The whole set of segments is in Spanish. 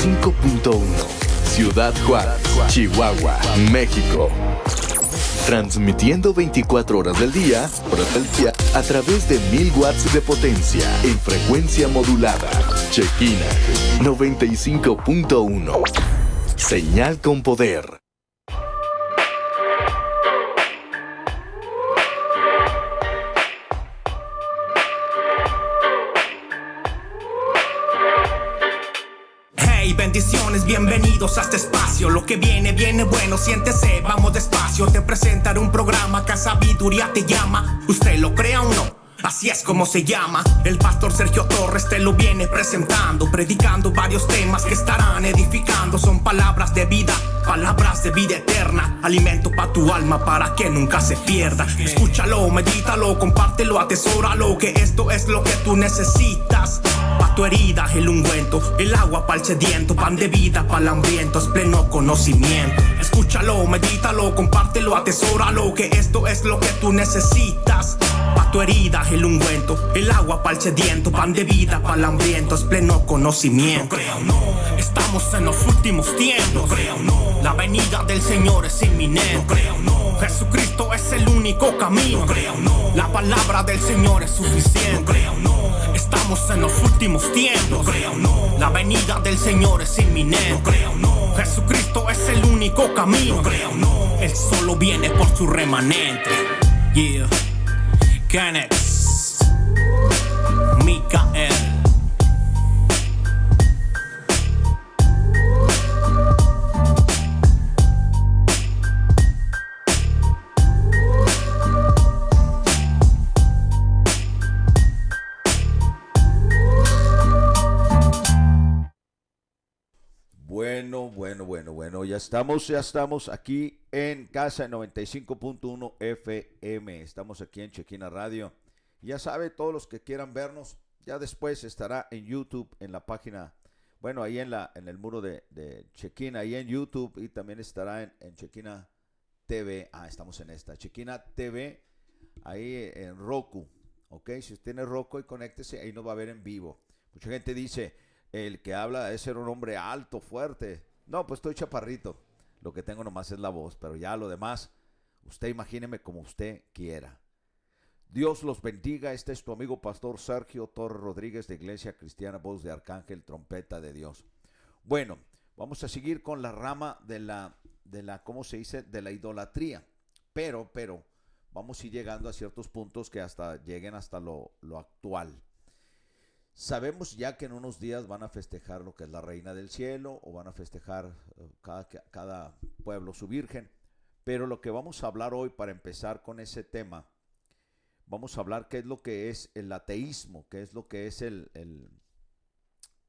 95.1, Ciudad Juárez, Chihuahua, México. Transmitiendo 24 horas del día a través de 1000 watts de potencia en frecuencia modulada. Chequina 95.1. Señal con poder. Bendiciones, bienvenidos a este espacio. Lo que viene, viene bueno, siéntese, vamos despacio. Te presentaré un programa que a sabiduría te llama. Usted lo crea o no, así es como se llama. El pastor Sergio Torres te lo viene presentando, predicando varios temas que estarán edificando. Son palabras de vida eterna, alimento para tu alma para que nunca se pierda. Escúchalo, medítalo, compártelo, atesóralo, que esto es lo que tú necesitas. Pa' tu herida el ungüento, el agua pa'l sediento, pan de vida pa'l hambriento, es pleno conocimiento. Escúchalo, medítalo, compártelo, atesóralo, que esto es lo que tú necesitas. Pa' tu herida el ungüento, el agua pa'l sediento, pan de vida pa'l hambriento, es pleno conocimiento. No creo, no, estamos en los últimos tiempos. No creo, no, la venida del Señor es inminente. No creo, no, Jesucristo es el único camino. No creo, no, la palabra del Señor es suficiente. No creo, no, estamos en los últimos tiempos. No creo, no, la venida del Señor es inminente. No creo, no, Jesucristo es el único camino. No creo, no, Él solo viene por su remanente. Yeah, Canex, Micael. Bueno, ya estamos aquí en casa 95.1 FM, estamos aquí en Chequina Radio. Ya sabe, todos los que quieran vernos, ya después estará en YouTube, en la página, bueno, ahí en el muro de Chequina, ahí en YouTube, y también estará en Chequina TV. Estamos en esta, Chequina TV, ahí en Roku, ok, si usted tiene Roku, y conéctese, ahí nos va a ver en vivo. Mucha gente dice, el que habla es ser un hombre alto, fuerte. No, pues estoy chaparrito. Lo que tengo nomás es la voz, pero ya lo demás, usted imagíneme como usted quiera. Dios los bendiga. Este es tu amigo Pastor Sergio Torres Rodríguez, de Iglesia Cristiana Voz de Arcángel, Trompeta de Dios. Bueno, vamos a seguir con la rama de la ¿cómo se dice? De la idolatría. Pero, vamos a ir llegando a ciertos puntos que lleguen hasta lo actual. Sabemos ya que en unos días van a festejar lo que es la Reina del Cielo, o van a festejar cada pueblo su Virgen, pero lo que vamos a hablar hoy, para empezar con ese tema, vamos a hablar qué es lo que es el ateísmo, qué es lo que es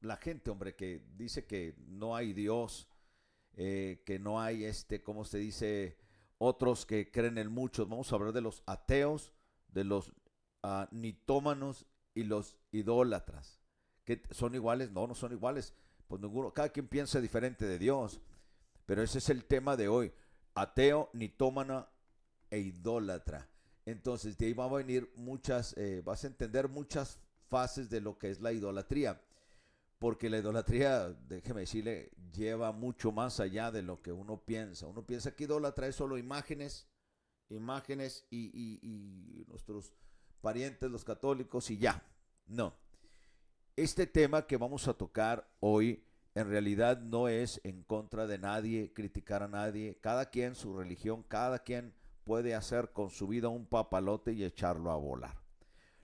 la gente, hombre, que dice que no hay Dios, que no hay ¿cómo se dice? Otros que creen en muchos. Vamos a hablar de los ateos, de los nitómanos y los idólatras. ¿Que son iguales? No son iguales. Pues ninguno, cada quien piensa diferente de Dios. Pero ese es el tema de hoy: ateo, nitómano e idólatra. Entonces de ahí van a venir vas a entender muchas fases de lo que es la idolatría. Porque la idolatría, déjeme decirle, lleva mucho más allá de lo que uno piensa. Uno piensa que idólatra es solo imágenes y nuestros parientes, los católicos, y ya. No. Este tema que vamos a tocar hoy en realidad no es en contra de nadie, criticar a nadie. Cada quien su religión, cada quien puede hacer con su vida un papalote y echarlo a volar.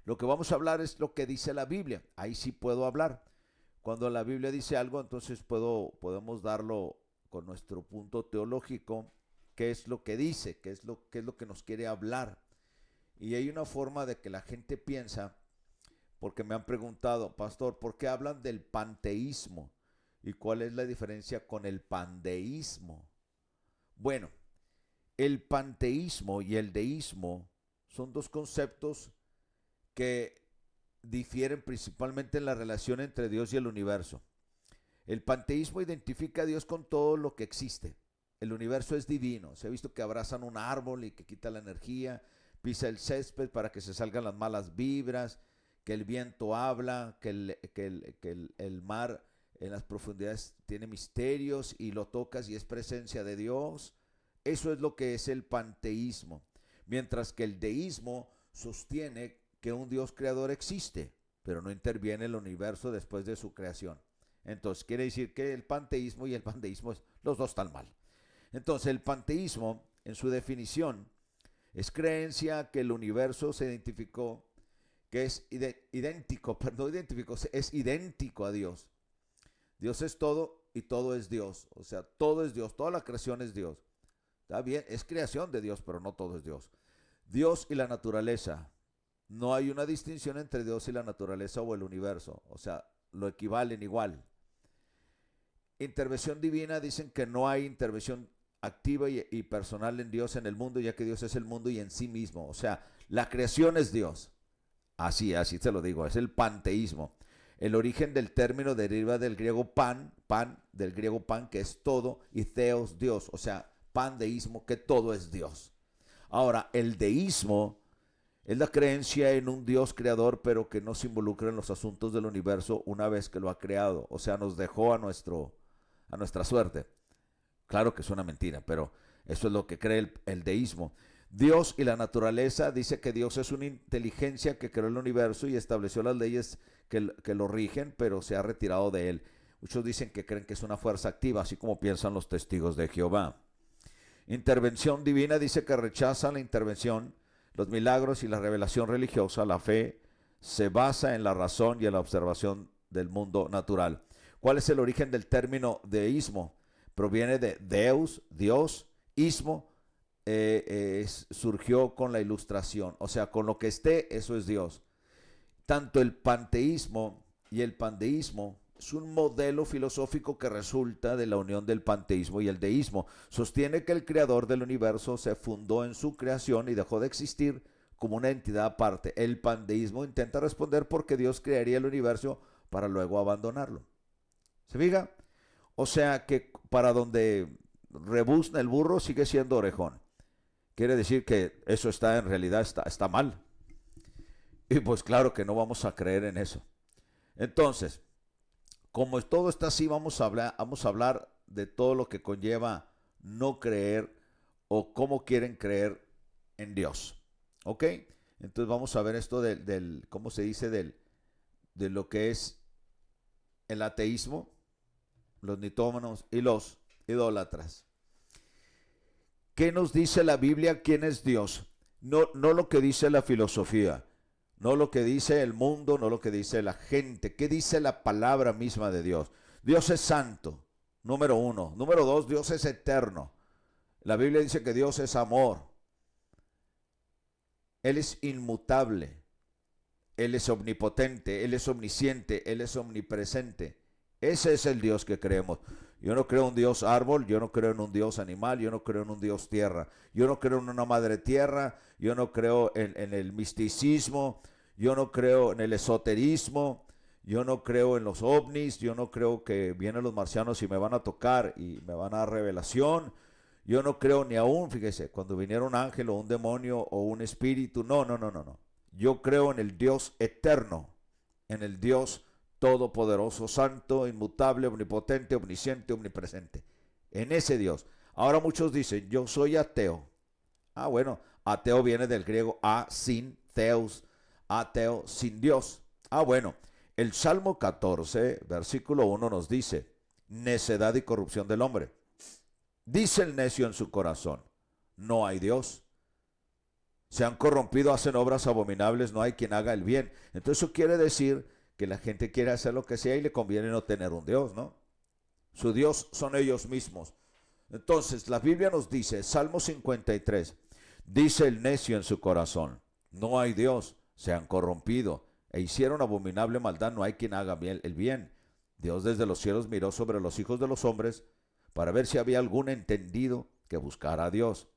Lo que vamos a hablar es lo que dice la Biblia. Ahí sí puedo hablar. Cuando la Biblia dice algo, entonces podemos darlo con nuestro punto teológico, qué es lo que dice, qué es lo que nos quiere hablar. Y hay una forma de que la gente piensa, porque me han preguntado, pastor, ¿por qué hablan del panteísmo? ¿Y cuál es la diferencia con el pandeísmo? Bueno, el panteísmo y el deísmo son dos conceptos que difieren principalmente en la relación entre Dios y el universo. El panteísmo identifica a Dios con todo lo que existe. El universo es divino. Se ha visto que abrazan un árbol y que quita la energía, pisa el césped para que se salgan las malas vibras, que el viento habla, que el mar en las profundidades tiene misterios y lo tocas y es presencia de Dios. Eso es lo que es el panteísmo. Mientras que el deísmo sostiene que un Dios creador existe, pero no interviene en el universo después de su creación. Entonces quiere decir que el panteísmo y el pandeísmo, los dos están mal. Entonces el panteísmo, en su definición, es creencia que el universo se identificó, que es es idéntico a Dios. Dios es todo y todo es Dios. O sea, todo es Dios, toda la creación es Dios. Está bien, es creación de Dios, pero no todo es Dios. Dios y la naturaleza. No hay una distinción entre Dios y la naturaleza o el universo. O sea, lo equivalen igual. Intervención divina, dicen que no hay intervención activa y personal en Dios en el mundo, ya que Dios es el mundo y en sí mismo. O sea, la creación es Dios. Así te lo digo, es el panteísmo. El origen del término deriva del griego pan, que es todo, y theos, Dios. O sea, pandeísmo, que todo es Dios. Ahora, el deísmo es la creencia en un Dios creador, pero que no se involucra en los asuntos del universo una vez que lo ha creado. O sea, nos dejó a nuestra suerte. Claro que es una mentira, pero eso es lo que cree el deísmo. Dios y la naturaleza, dice que Dios es una inteligencia que creó el universo y estableció las leyes que lo rigen, pero se ha retirado de él. Muchos dicen que creen que es una fuerza activa, así como piensan los testigos de Jehová. Intervención divina, dice que rechaza la intervención, los milagros y la revelación religiosa. La fe se basa en la razón y en la observación del mundo natural. ¿Cuál es el origen del término deísmo? Proviene de Deus, Dios, ismo, surgió con la ilustración, o sea, con lo que esté, eso es Dios. Tanto el panteísmo y el pandeísmo es un modelo filosófico que resulta de la unión del panteísmo y el deísmo. Sostiene que el creador del universo se fundó en su creación y dejó de existir como una entidad aparte. El pandeísmo intenta responder por qué Dios crearía el universo para luego abandonarlo. ¿Se fija? O sea que para donde rebuzna el burro sigue siendo orejón. Quiere decir que eso en realidad está mal. Y pues claro que no vamos a creer en eso. Entonces, como todo está así, vamos a hablar de todo lo que conlleva no creer o cómo quieren creer en Dios. ¿Ok? Entonces vamos a ver esto ¿cómo se dice? De lo que es el ateísmo, los nitómanos y los idólatras. ¿Qué nos dice la Biblia? ¿Quién es Dios? No lo que dice la filosofía, no lo que dice el mundo, no lo que dice la gente. ¿Qué dice la palabra misma de Dios? Dios es santo, número 1. Número 2, Dios es eterno. La Biblia dice que Dios es amor. Él es inmutable. Él es omnipotente, Él es omnisciente, Él es omnipresente. Ese es el Dios que creemos. Yo no creo en un Dios árbol, yo no creo en un Dios animal, yo no creo en un Dios tierra. Yo no creo en una madre tierra, yo no creo en el misticismo, yo no creo en el esoterismo, yo no creo en los ovnis, yo no creo que vienen los marcianos y me van a tocar y me van a dar revelación. Yo no creo ni aún, fíjese, cuando viniera un ángel o un demonio o un espíritu, no. Yo creo en el Dios eterno, en el Dios todopoderoso, santo, inmutable, omnipotente, omnisciente, omnipresente. En ese Dios. Ahora muchos dicen, yo soy ateo. Ah, bueno, ateo viene del griego a, sin, theos, ateo, sin Dios. Ah, bueno, el Salmo 14, versículo 1 nos dice, necedad y corrupción del hombre. Dice el necio en su corazón, no hay Dios. Se han corrompido, hacen obras abominables, no hay quien haga el bien. Entonces eso quiere decir que la gente quiere hacer lo que sea y le conviene no tener un Dios, ¿no? Su Dios son ellos mismos. Entonces la Biblia nos dice, Salmo 53, dice el necio en su corazón, no hay Dios, se han corrompido e hicieron abominable maldad, no hay quien haga el bien. Dios desde los cielos miró sobre los hijos de los hombres para ver si había algún entendido que buscara a Dios.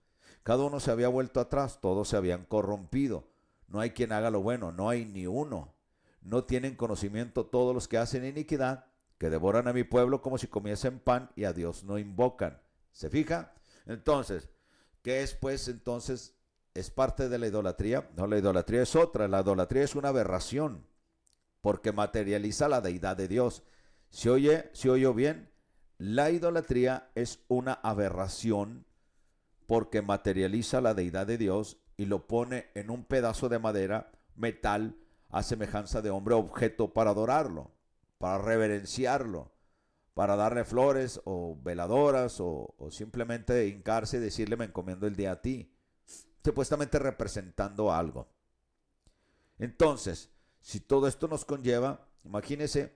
Cada uno se había vuelto atrás, todos se habían corrompido. No hay quien haga lo bueno, no hay ni uno. No tienen conocimiento todos los que hacen iniquidad, que devoran a mi pueblo como si comiesen pan y a Dios no invocan. ¿Se fija? Entonces, ¿qué es pues entonces? ¿Es parte de la idolatría? No, la idolatría es otra. La idolatría es una aberración, porque materializa la deidad de Dios. ¿Se oyó bien? La idolatría es una aberración porque materializa la deidad de Dios y lo pone en un pedazo de madera, metal, a semejanza de hombre, objeto para adorarlo, para reverenciarlo, para darle flores o veladoras o simplemente hincarse y decirle me encomiendo el día a ti, supuestamente representando algo. Entonces, si todo esto nos conlleva, imagínense,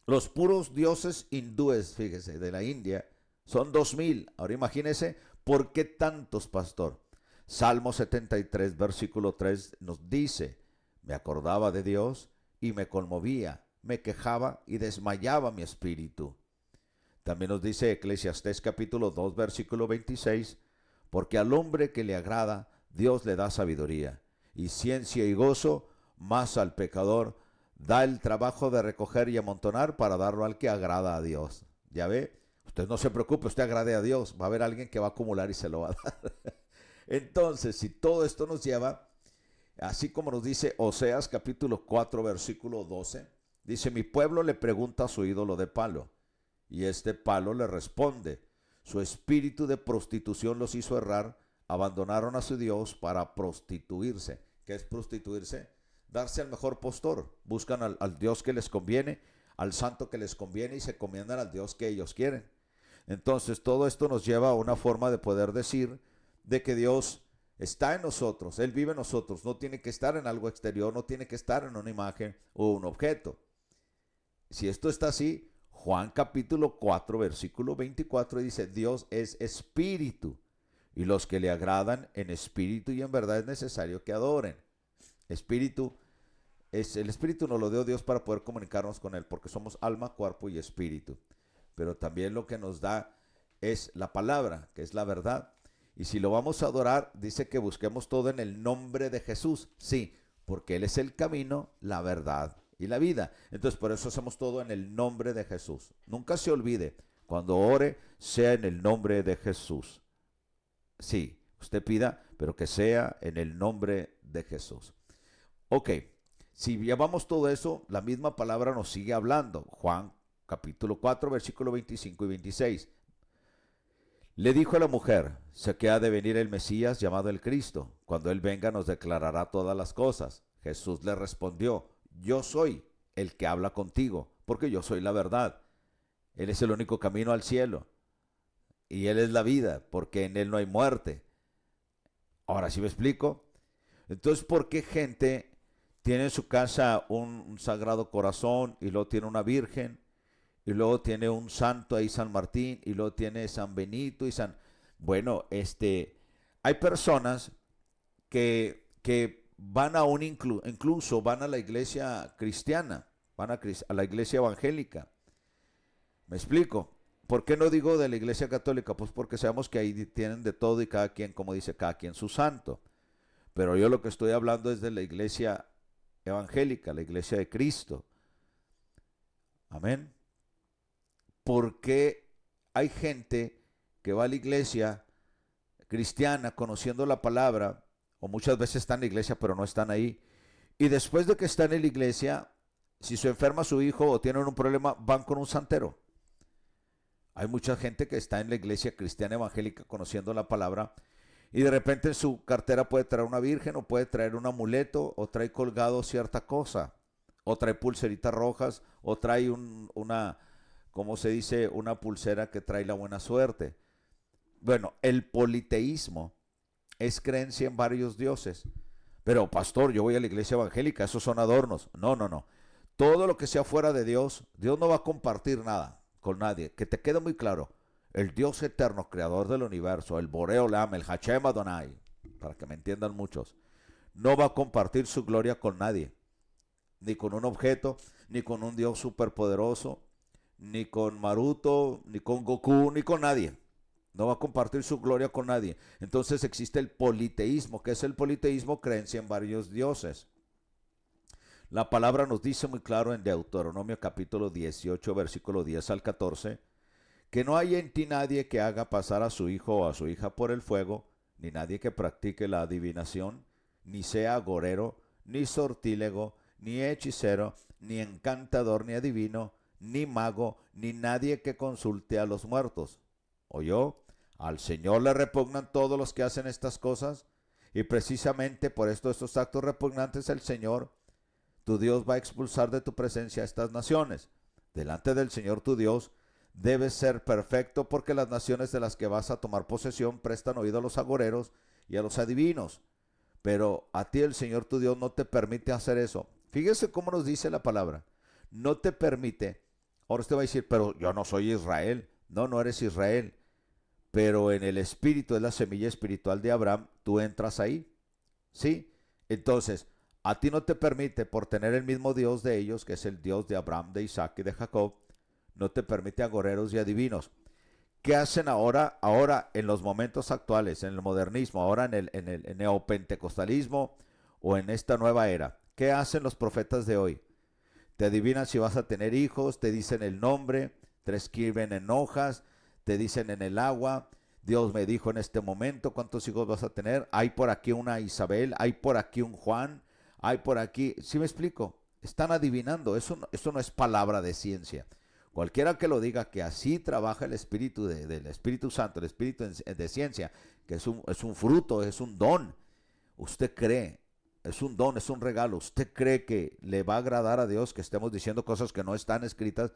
los puros dioses hindúes, fíjese, de la India, son 2000. Ahora imagínense, ¿por qué tantos, pastor? Salmo 73, versículo 3 nos dice, me acordaba de Dios y me conmovía, me quejaba y desmayaba mi espíritu. También nos dice Eclesiastés capítulo 2, versículo 26, porque al hombre que le agrada, Dios le da sabiduría y ciencia y gozo, más al pecador da el trabajo de recoger y amontonar para darlo al que agrada a Dios. Ya ve, usted no se preocupe, usted agrade a Dios, va a haber alguien que va a acumular y se lo va a dar. Entonces, si todo esto nos lleva, así como nos dice Oseas capítulo 4, versículo 12, dice, mi pueblo le pregunta a su ídolo de palo, y este palo le responde, su espíritu de prostitución los hizo errar, abandonaron a su Dios para prostituirse. ¿Qué es prostituirse? Darse al mejor postor, buscan al Dios que les conviene, al santo que les conviene y se encomiendan al Dios que ellos quieren. Entonces todo esto nos lleva a una forma de poder decir de que Dios está en nosotros, Él vive en nosotros, no tiene que estar en algo exterior, no tiene que estar en una imagen o un objeto. Si esto está así, Juan capítulo 4 versículo 24 dice, Dios es espíritu y los que le agradan en espíritu y en verdad es necesario que adoren. Espíritu, el espíritu nos lo dio Dios para poder comunicarnos con Él, porque somos alma, cuerpo y espíritu. Pero también lo que nos da es la palabra, que es la verdad. Y si lo vamos a adorar, dice que busquemos todo en el nombre de Jesús. Sí, porque Él es el camino, la verdad y la vida. Entonces por eso hacemos todo en el nombre de Jesús. Nunca se olvide, cuando ore, sea en el nombre de Jesús. Sí, usted pida, pero que sea en el nombre de Jesús. Ok, si llevamos todo eso, la misma palabra nos sigue hablando. Juan capítulo 4, versículo 25 y 26. Le dijo a la mujer, sé que ha de venir el Mesías llamado el Cristo. Cuando Él venga nos declarará todas las cosas. Jesús le respondió, yo soy el que habla contigo, porque yo soy la verdad. Él es el único camino al cielo. Y Él es la vida, porque en Él no hay muerte. Ahora sí me explico. Entonces, ¿por qué gente tiene en su casa un Sagrado Corazón y luego tiene una Virgen y luego tiene un santo ahí, San Martín, y luego tiene San Benito y San... Bueno, hay personas que van a incluso van a la iglesia cristiana, van a la iglesia evangélica. ¿Me explico? ¿Por qué no digo de la iglesia católica? Pues porque sabemos que ahí tienen de todo y cada quien, como dice, cada quien su santo. Pero yo lo que estoy hablando es de la iglesia evangélica, la iglesia de Cristo. Amén. ¿Por qué hay gente que va a la iglesia cristiana conociendo la palabra, o muchas veces están en la iglesia pero no están ahí, y después de que están en la iglesia, si se enferma su hijo o tienen un problema, van con un santero? Hay mucha gente que está en la iglesia cristiana evangélica conociendo la palabra y de repente en su cartera puede traer una virgen o puede traer un amuleto o trae colgado cierta cosa o trae pulseritas rojas o trae una, ¿cómo se dice? Una pulsera que trae la buena suerte. Bueno, el politeísmo es creencia en varios dioses. Pero pastor, yo voy a la iglesia evangélica, esos son adornos. No, no, no. Todo lo que sea fuera de Dios, Dios no va a compartir nada con nadie. Que te quede muy claro. El Dios eterno, creador del universo, el Boreo Olam, el Hashem Adonai, para que me entiendan muchos, no va a compartir su gloria con nadie. Ni con un objeto, ni con un Dios superpoderoso, ni con Naruto, ni con Goku, ni con nadie. No va a compartir su gloria con nadie. Entonces existe el politeísmo. ¿Qué es el politeísmo? Creencia en varios dioses. La palabra nos dice muy claro en Deuteronomio capítulo 18, versículo 10 al 14, que no hay en ti nadie que haga pasar a su hijo o a su hija por el fuego, ni nadie que practique la adivinación, ni sea agorero, ni sortílego, ni hechicero, ni encantador, ni adivino, ni mago, ni nadie que consulte a los muertos. ¿Oyó? Al Señor le repugnan todos los que hacen estas cosas, y precisamente por estos actos repugnantes el Señor, tu Dios, va a expulsar de tu presencia a estas naciones. Delante del Señor tu Dios debes ser perfecto, porque las naciones de las que vas a tomar posesión prestan oído a los agoreros y a los adivinos. Pero a ti el Señor tu Dios no te permite hacer eso. Fíjese cómo nos dice la palabra. No te permite. Ahora usted va a decir, pero yo no soy Israel. No, no eres Israel. Pero en el espíritu, es la semilla espiritual de Abraham, tú entras ahí. ¿Sí? Entonces, a ti no te permite, por tener el mismo Dios de ellos, que es el Dios de Abraham, de Isaac y de Jacob, no te permite agoreros y adivinos. ¿Qué hacen ahora? Ahora, en los momentos actuales, en el modernismo, ahora en el neopentecostalismo o en esta nueva era. ¿Qué hacen los profetas de hoy? Te adivinan si vas a tener hijos, te dicen el nombre, te escriben en hojas, te dicen en el agua, Dios me dijo en este momento cuántos hijos vas a tener, hay por aquí una Isabel, hay por aquí un Juan, hay por aquí, ¿sí me explico? Están adivinando, eso no es palabra de ciencia. Cualquiera que lo diga que así trabaja el Espíritu del Espíritu Santo, el Espíritu de ciencia, que es un fruto, es un don, usted cree, es un don, es un regalo, usted cree que le va a agradar a Dios que estemos diciendo cosas que no están escritas,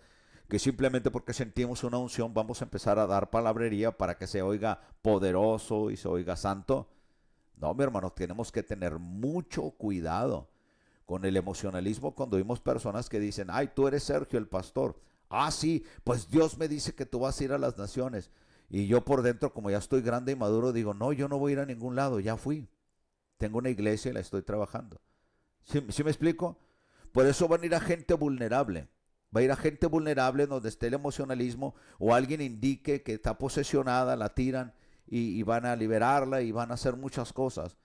que simplemente porque sentimos una unción vamos a empezar a dar palabrería para que se oiga poderoso y se oiga santo. No, mi hermano, tenemos que tener mucho cuidado con el emocionalismo cuando vimos personas que dicen, ay, tú eres Sergio el pastor. Ah, sí, pues Dios me dice que tú vas a ir a las naciones. Y yo por dentro, como ya estoy grande y maduro, digo, no, yo no voy a ir a ningún lado, ya fui. Tengo una iglesia y la estoy trabajando. ¿Sí me explico? Por eso van a ir a gente vulnerable. Va a ir a gente vulnerable donde esté el emocionalismo o alguien indique que está posesionada, la tiran y van a liberarla y van a hacer muchas cosas.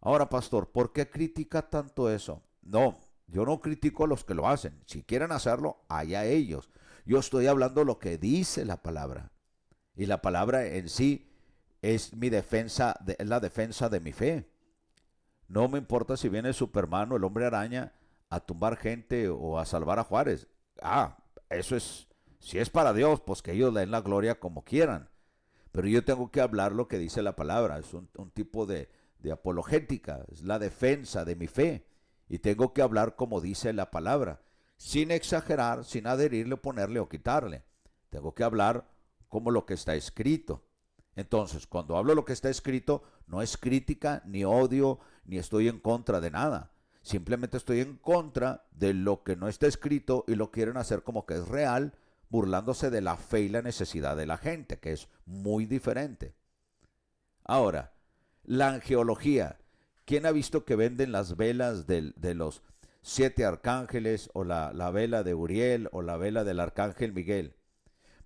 Ahora, pastor, ¿por qué critica tanto eso? No, yo no critico a los que lo hacen. Si quieren hacerlo, allá ellos. Yo estoy hablando lo que dice la palabra. Y la palabra en sí es mi defensa, es la defensa de mi fe. No me importa si viene Superman o el Hombre Araña a tumbar gente o a salvar a Juárez. Eso es, si es para Dios, pues que ellos le den la gloria como quieran. Pero yo tengo que hablar lo que dice la palabra. Es un tipo de apologética, es la defensa de mi fe. Y tengo que hablar como dice la palabra, sin exagerar, sin adherirle, ponerle o quitarle. Tengo que hablar como lo que está escrito. Entonces, cuando hablo lo que está escrito, no es crítica, ni odio, ni estoy en contra de nada. Simplemente estoy en contra de lo que no está escrito y lo quieren hacer como que es real, burlándose de la fe y la necesidad de la gente, que es muy diferente. Ahora, la angeología. ¿Quién ha visto que venden las velas de los 7 arcángeles o la vela de Uriel o la vela del arcángel Miguel?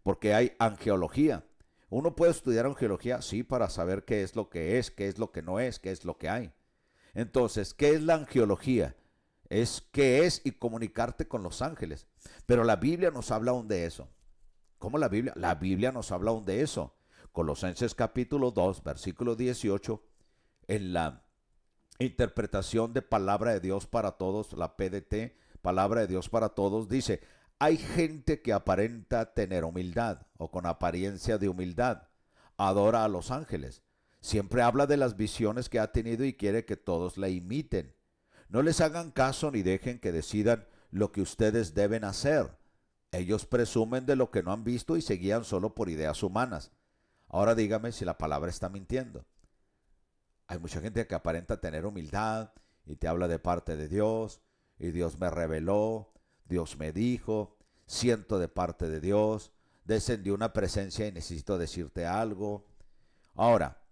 Porque hay angeología. Uno puede estudiar angeología, sí, para saber qué es, qué es lo que no es, qué es lo que hay. Entonces, ¿qué es la angeología? Es qué es y comunicarte con los ángeles. Pero la Biblia nos habla aún de eso. ¿Cómo la Biblia? La Biblia nos habla aún de eso. Colosenses capítulo 2, versículo 18, en la interpretación de palabra de Dios para todos, la PDT, palabra de Dios para todos, dice, hay gente que aparenta tener humildad o con apariencia de humildad, adora a los ángeles, siempre habla de las visiones que ha tenido y quiere que todos la imiten. No les hagan caso ni dejen que decidan lo que ustedes deben hacer. Ellos presumen de lo que no han visto y se guían solo por ideas humanas. Ahora dígame si la palabra está mintiendo. Hay mucha gente que aparenta tener humildad y te habla de parte de Dios, y Dios me reveló, Dios me dijo, siento de parte de Dios, descendió una presencia y necesito decirte algo. Ahora,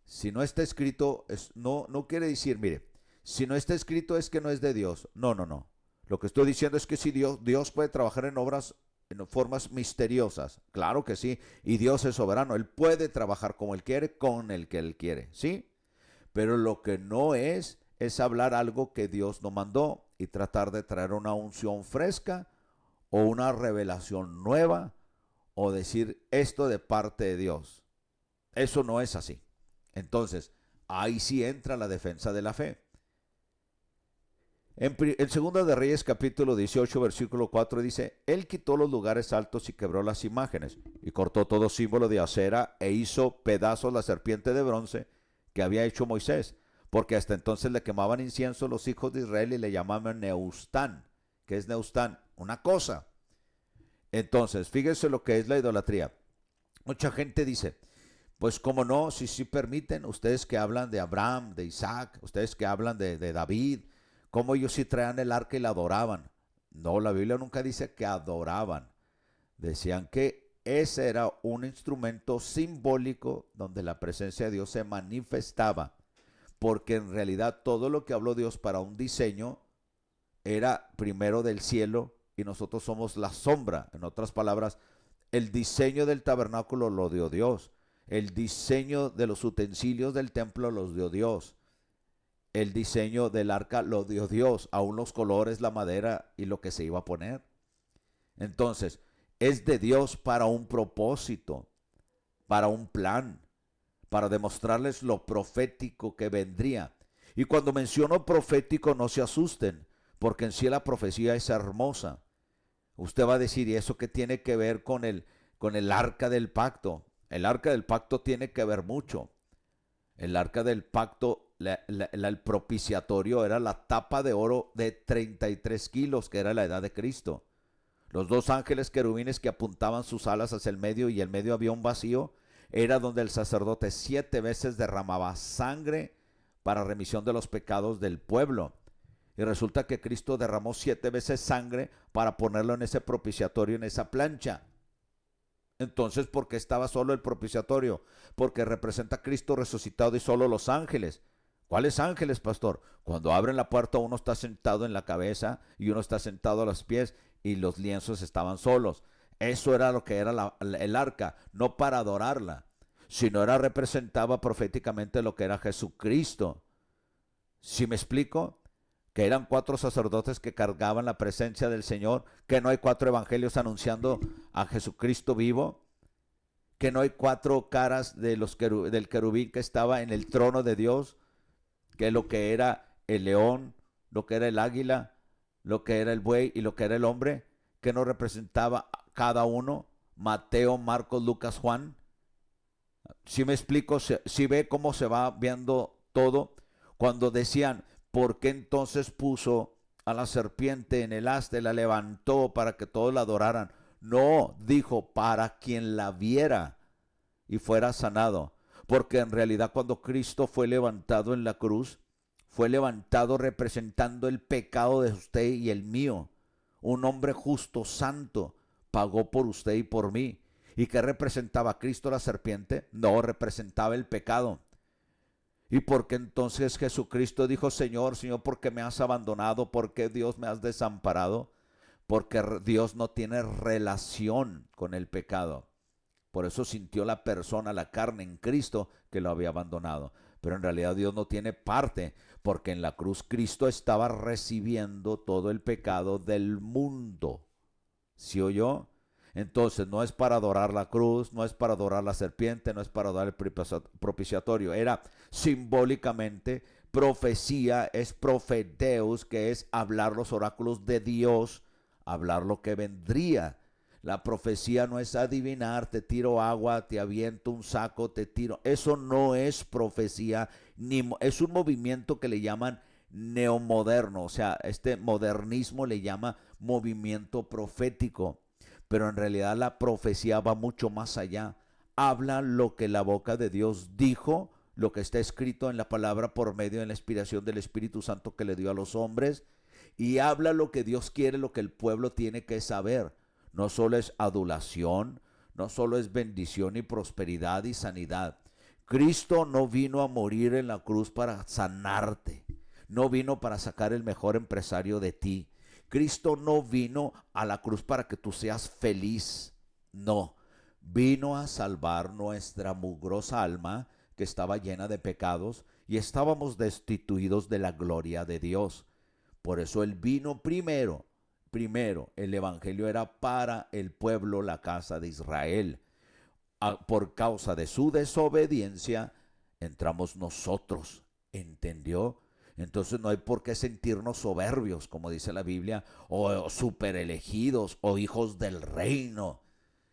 si no está escrito, no quiere decir, mire, si no está escrito es que no es de Dios. No. Lo que estoy diciendo es que si Dios puede trabajar en obras, en formas misteriosas. Claro que sí, y Dios es soberano, Él puede trabajar como Él quiere, con el que Él quiere, ¿sí? Pero lo que no es hablar algo que Dios no mandó y tratar de traer una unción fresca o una revelación nueva o decir esto de parte de Dios. Eso no es así. Entonces, ahí sí entra la defensa de la fe. En Segunda de Reyes capítulo 18 versículo 4 dice, él quitó los lugares altos y quebró las imágenes y cortó todo símbolo de acera e hizo pedazos la serpiente de bronce que había hecho Moisés, porque hasta entonces le quemaban incienso los hijos de Israel y le llamaban Neustán. ¿Qué es Neustán? Una cosa. Entonces, fíjense lo que es la idolatría. Mucha gente dice, pues cómo no, si sí permiten, ustedes que hablan de Abraham, de Isaac, ustedes que hablan de David, cómo ellos sí traían el arca y la adoraban. No, la Biblia nunca dice que adoraban. Decían que ese era un instrumento simbólico donde la presencia de Dios se manifestaba, porque en realidad todo lo que habló Dios para un diseño era primero del cielo y nosotros somos la sombra. En otras palabras, el diseño del tabernáculo lo dio Dios. El diseño de los utensilios del templo los dio Dios. El diseño del arca lo dio Dios, aún los colores, la madera y lo que se iba a poner. Entonces, es de Dios para un propósito, para un plan, para demostrarles lo profético que vendría. Y cuando menciono profético, no se asusten, porque en sí la profecía es hermosa. Usted va a decir, ¿y eso qué tiene que ver con el arca del pacto? El arca del pacto tiene que ver mucho. El arca del pacto, el propiciatorio, era la tapa de oro de 33 kilos, que era la edad de Cristo. Los dos ángeles querubines que apuntaban sus alas hacia el medio y el medio había un vacío, era donde el sacerdote 7 veces derramaba sangre para remisión de los pecados del pueblo. Y resulta que Cristo derramó 7 veces sangre para ponerlo en ese propiciatorio, en esa plancha. Entonces, ¿por qué estaba solo el propiciatorio? Porque representa a Cristo resucitado y solo los ángeles. ¿Cuáles ángeles, pastor? Cuando abren la puerta, uno está sentado en la cabeza y uno está sentado a los pies y los lienzos estaban solos. Eso era lo que era el arca, no para adorarla, sino representaba proféticamente lo que era Jesucristo. ¿Sí me explico? Que eran 4 sacerdotes que cargaban la presencia del Señor, que no hay 4 evangelios anunciando a Jesucristo vivo, que no hay 4 caras del querubín que estaba en el trono de Dios, que lo que era el león, lo que era el águila, lo que era el buey y lo que era el hombre, que no representaba cada uno, Mateo, Marcos, Lucas, Juan. ¿Sí me explico? ¿Sí ve cómo se va viendo todo? Cuando decían, ¿por qué entonces puso a la serpiente en el asta y la levantó para que todos la adoraran? No, dijo, para quien la viera y fuera sanado. Porque en realidad cuando Cristo fue levantado en la cruz, fue levantado representando el pecado de usted y el mío. Un hombre justo, santo, pagó por usted y por mí. ¿Y qué representaba Cristo, la serpiente? No, representaba el pecado. ¿Y por qué entonces Jesucristo dijo, Señor, Señor, por qué me has abandonado? ¿Por qué Dios me has desamparado? Porque Dios no tiene relación con el pecado. Por eso sintió la persona, la carne en Cristo, que lo había abandonado. Pero en realidad Dios no tiene parte, porque en la cruz Cristo estaba recibiendo todo el pecado del mundo. ¿Sí oyó? Entonces no es para adorar la cruz, no es para adorar la serpiente, no es para adorar el propiciatorio. Era simbólicamente profecía, es profeteus, que es hablar los oráculos de Dios, hablar lo que vendría. La profecía no es adivinar, te tiro agua, te aviento un saco, te tiro. Eso no es profecía, es un movimiento que le llaman neomoderno. O sea, este modernismo le llama movimiento profético. Pero en realidad la profecía va mucho más allá. Habla lo que la boca de Dios dijo, lo que está escrito en la palabra por medio de la inspiración del Espíritu Santo que le dio a los hombres. Y habla lo que Dios quiere, lo que el pueblo tiene que saber. No solo es adulación, no solo es bendición y prosperidad y sanidad. Cristo no vino a morir en la cruz para sanarte. No vino para sacar el mejor empresario de ti. Cristo no vino a la cruz para que tú seas feliz. No, vino a salvar nuestra mugrosa alma que estaba llena de pecados y estábamos destituidos de la gloria de Dios. Por eso Él vino primero, el evangelio era para el pueblo, la casa de Israel. Por causa de su desobediencia, entramos nosotros, ¿entendió? Entonces no hay por qué sentirnos soberbios, como dice la Biblia, o super elegidos, o hijos del reino.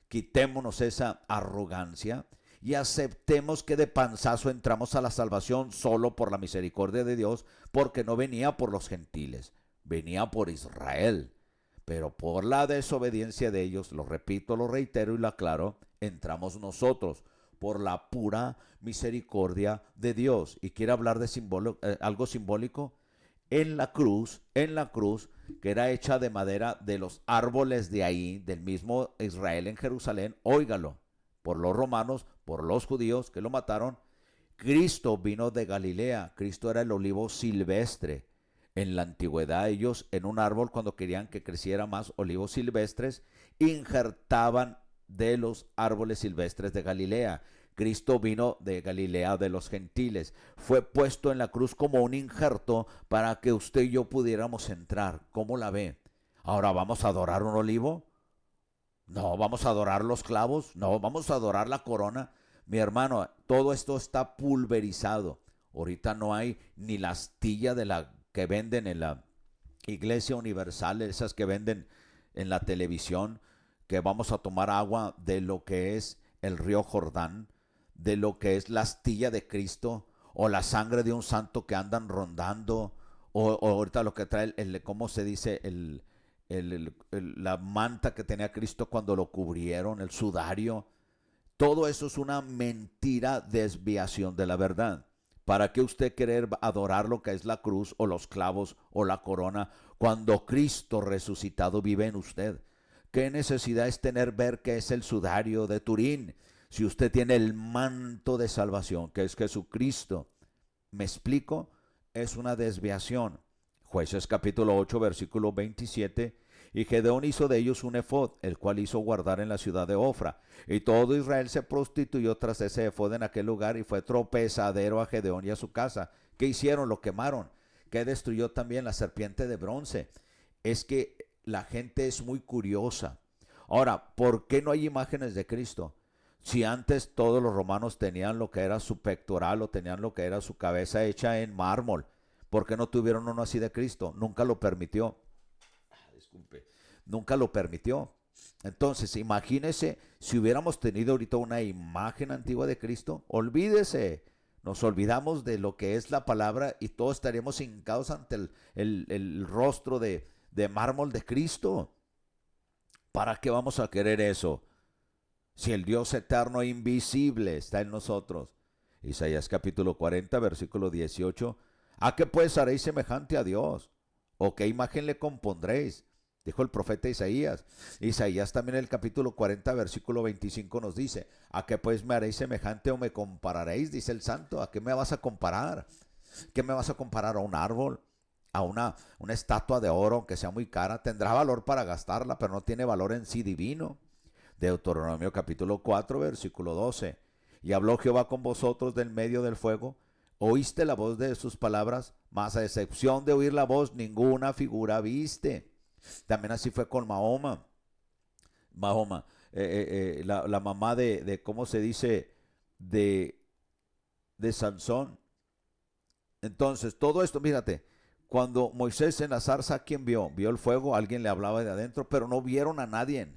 Quitémonos esa arrogancia y aceptemos que de panzazo entramos a la salvación solo por la misericordia de Dios, porque no venía por los gentiles, venía por Israel. Pero por la desobediencia de ellos, lo repito, lo reitero y lo aclaro, entramos nosotros por la pura misericordia de Dios. Y quiero hablar de algo simbólico. En la cruz, que era hecha de madera de los árboles de ahí, del mismo Israel en Jerusalén, óigalo, por los romanos, por los judíos que lo mataron, Cristo vino de Galilea. Cristo era el olivo silvestre. En la antigüedad ellos en un árbol, cuando querían que creciera más olivos silvestres, injertaban de los árboles silvestres de Galilea. Cristo vino de Galilea de los gentiles. Fue puesto en la cruz como un injerto para que usted y yo pudiéramos entrar. ¿Cómo la ve? Ahora, ¿vamos a adorar un olivo? No. ¿Vamos a adorar los clavos? No. ¿Vamos a adorar la corona? Mi hermano, todo esto está pulverizado. Ahorita no hay ni la astilla de la que venden en la Iglesia Universal, esas que venden en la televisión, que vamos a tomar agua de lo que es el río Jordán, de lo que es la astilla de Cristo, o la sangre de un santo que andan rondando, o ahorita lo que trae, ¿cómo se dice? La manta que tenía Cristo cuando lo cubrieron, el sudario. Todo eso es una mentira, desviación de la verdad. ¿Para qué usted querer adorar lo que es la cruz o los clavos o la corona cuando Cristo resucitado vive en usted? ¿Qué necesidad es ver qué es el sudario de Turín si usted tiene el manto de salvación, que es Jesucristo? ¿Me explico? Es una desviación. Jueces capítulo 8, versículo 27. Y Gedeón hizo de ellos un efod, el cual hizo guardar en la ciudad de Ofra. Y todo Israel se prostituyó tras ese efod en aquel lugar, y fue tropezadero a Gedeón y a su casa. ¿Qué hicieron? Lo quemaron. ¿Qué destruyó también? La serpiente de bronce. Es que la gente es muy curiosa. Ahora, ¿por qué no hay imágenes de Cristo? Si antes todos los romanos tenían lo que era su pectoral, o tenían lo que era su cabeza hecha en mármol, ¿por qué no tuvieron uno así de Cristo? Nunca lo permitió. Nunca lo permitió. Entonces, imagínese si hubiéramos tenido ahorita una imagen antigua de Cristo. Olvídese. Nos olvidamos de lo que es la palabra y todos estaríamos hincados ante el rostro de mármol de Cristo. ¿Para qué vamos a querer eso? Si el Dios eterno e invisible está en nosotros. Isaías capítulo 40, versículo 18. ¿A qué pues haréis semejante a Dios? ¿O qué imagen le compondréis? Dijo el profeta Isaías. Isaías también en el capítulo 40, versículo 25 nos dice: ¿a qué pues me haréis semejante o me compararéis? Dice el santo. ¿A qué me vas a comparar? ¿Qué me vas a comparar? ¿A un árbol? ¿A una estatua de oro, aunque sea muy cara? Tendrá valor para gastarla, pero no tiene valor en sí divino. Deuteronomio capítulo 4, versículo 12. Y habló Jehová con vosotros del medio del fuego. Oíste la voz de sus palabras, mas a excepción de oír la voz, ninguna figura viste. También así fue con Mahoma, la mamá de ¿cómo se dice? De Sansón. Entonces, todo esto, mírate, cuando Moisés en la zarza, ¿quién vio? Vio el fuego, alguien le hablaba de adentro, pero no vieron a nadie.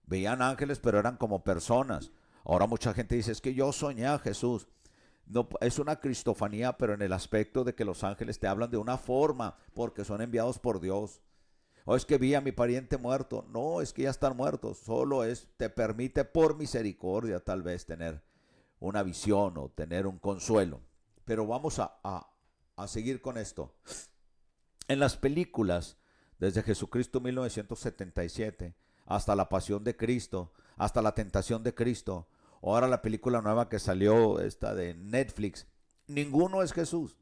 Veían ángeles, pero eran como personas. Ahora mucha gente dice, es que yo soñé a Jesús. No, es una cristofanía, pero en el aspecto de que los ángeles te hablan de una forma, porque son enviados por Dios. O es que vi a mi pariente muerto. No, es que ya están muertos. Solo te permite por misericordia tal vez tener una visión o tener un consuelo. Pero vamos a seguir con esto. En las películas, desde Jesucristo 1977 hasta la Pasión de Cristo, hasta la Tentación de Cristo, ahora la película nueva que salió, esta de Netflix, ninguno es Jesús.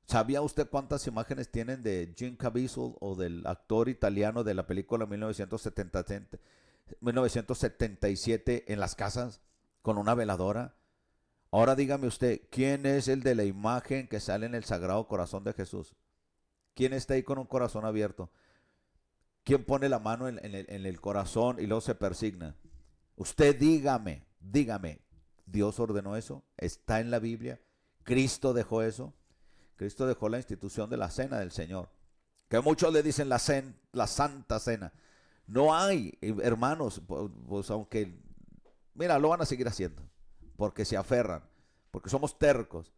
¿Sabía usted cuántas imágenes tienen de Jim Caviezel o del actor italiano de la película 1977 en las casas con una veladora? Ahora dígame usted, ¿quién es el de la imagen que sale en el Sagrado Corazón de Jesús? ¿Quién está ahí con un corazón abierto? ¿Quién pone la mano en el corazón y luego se persigna? Usted dígame, ¿Dios ordenó eso? ¿Está en la Biblia? ¿Cristo dejó eso? Cristo dejó la institución de la cena del Señor, que muchos le dicen la Santa Cena. No hay, hermanos, pues aunque, mira, lo van a seguir haciendo, porque se aferran, porque somos tercos.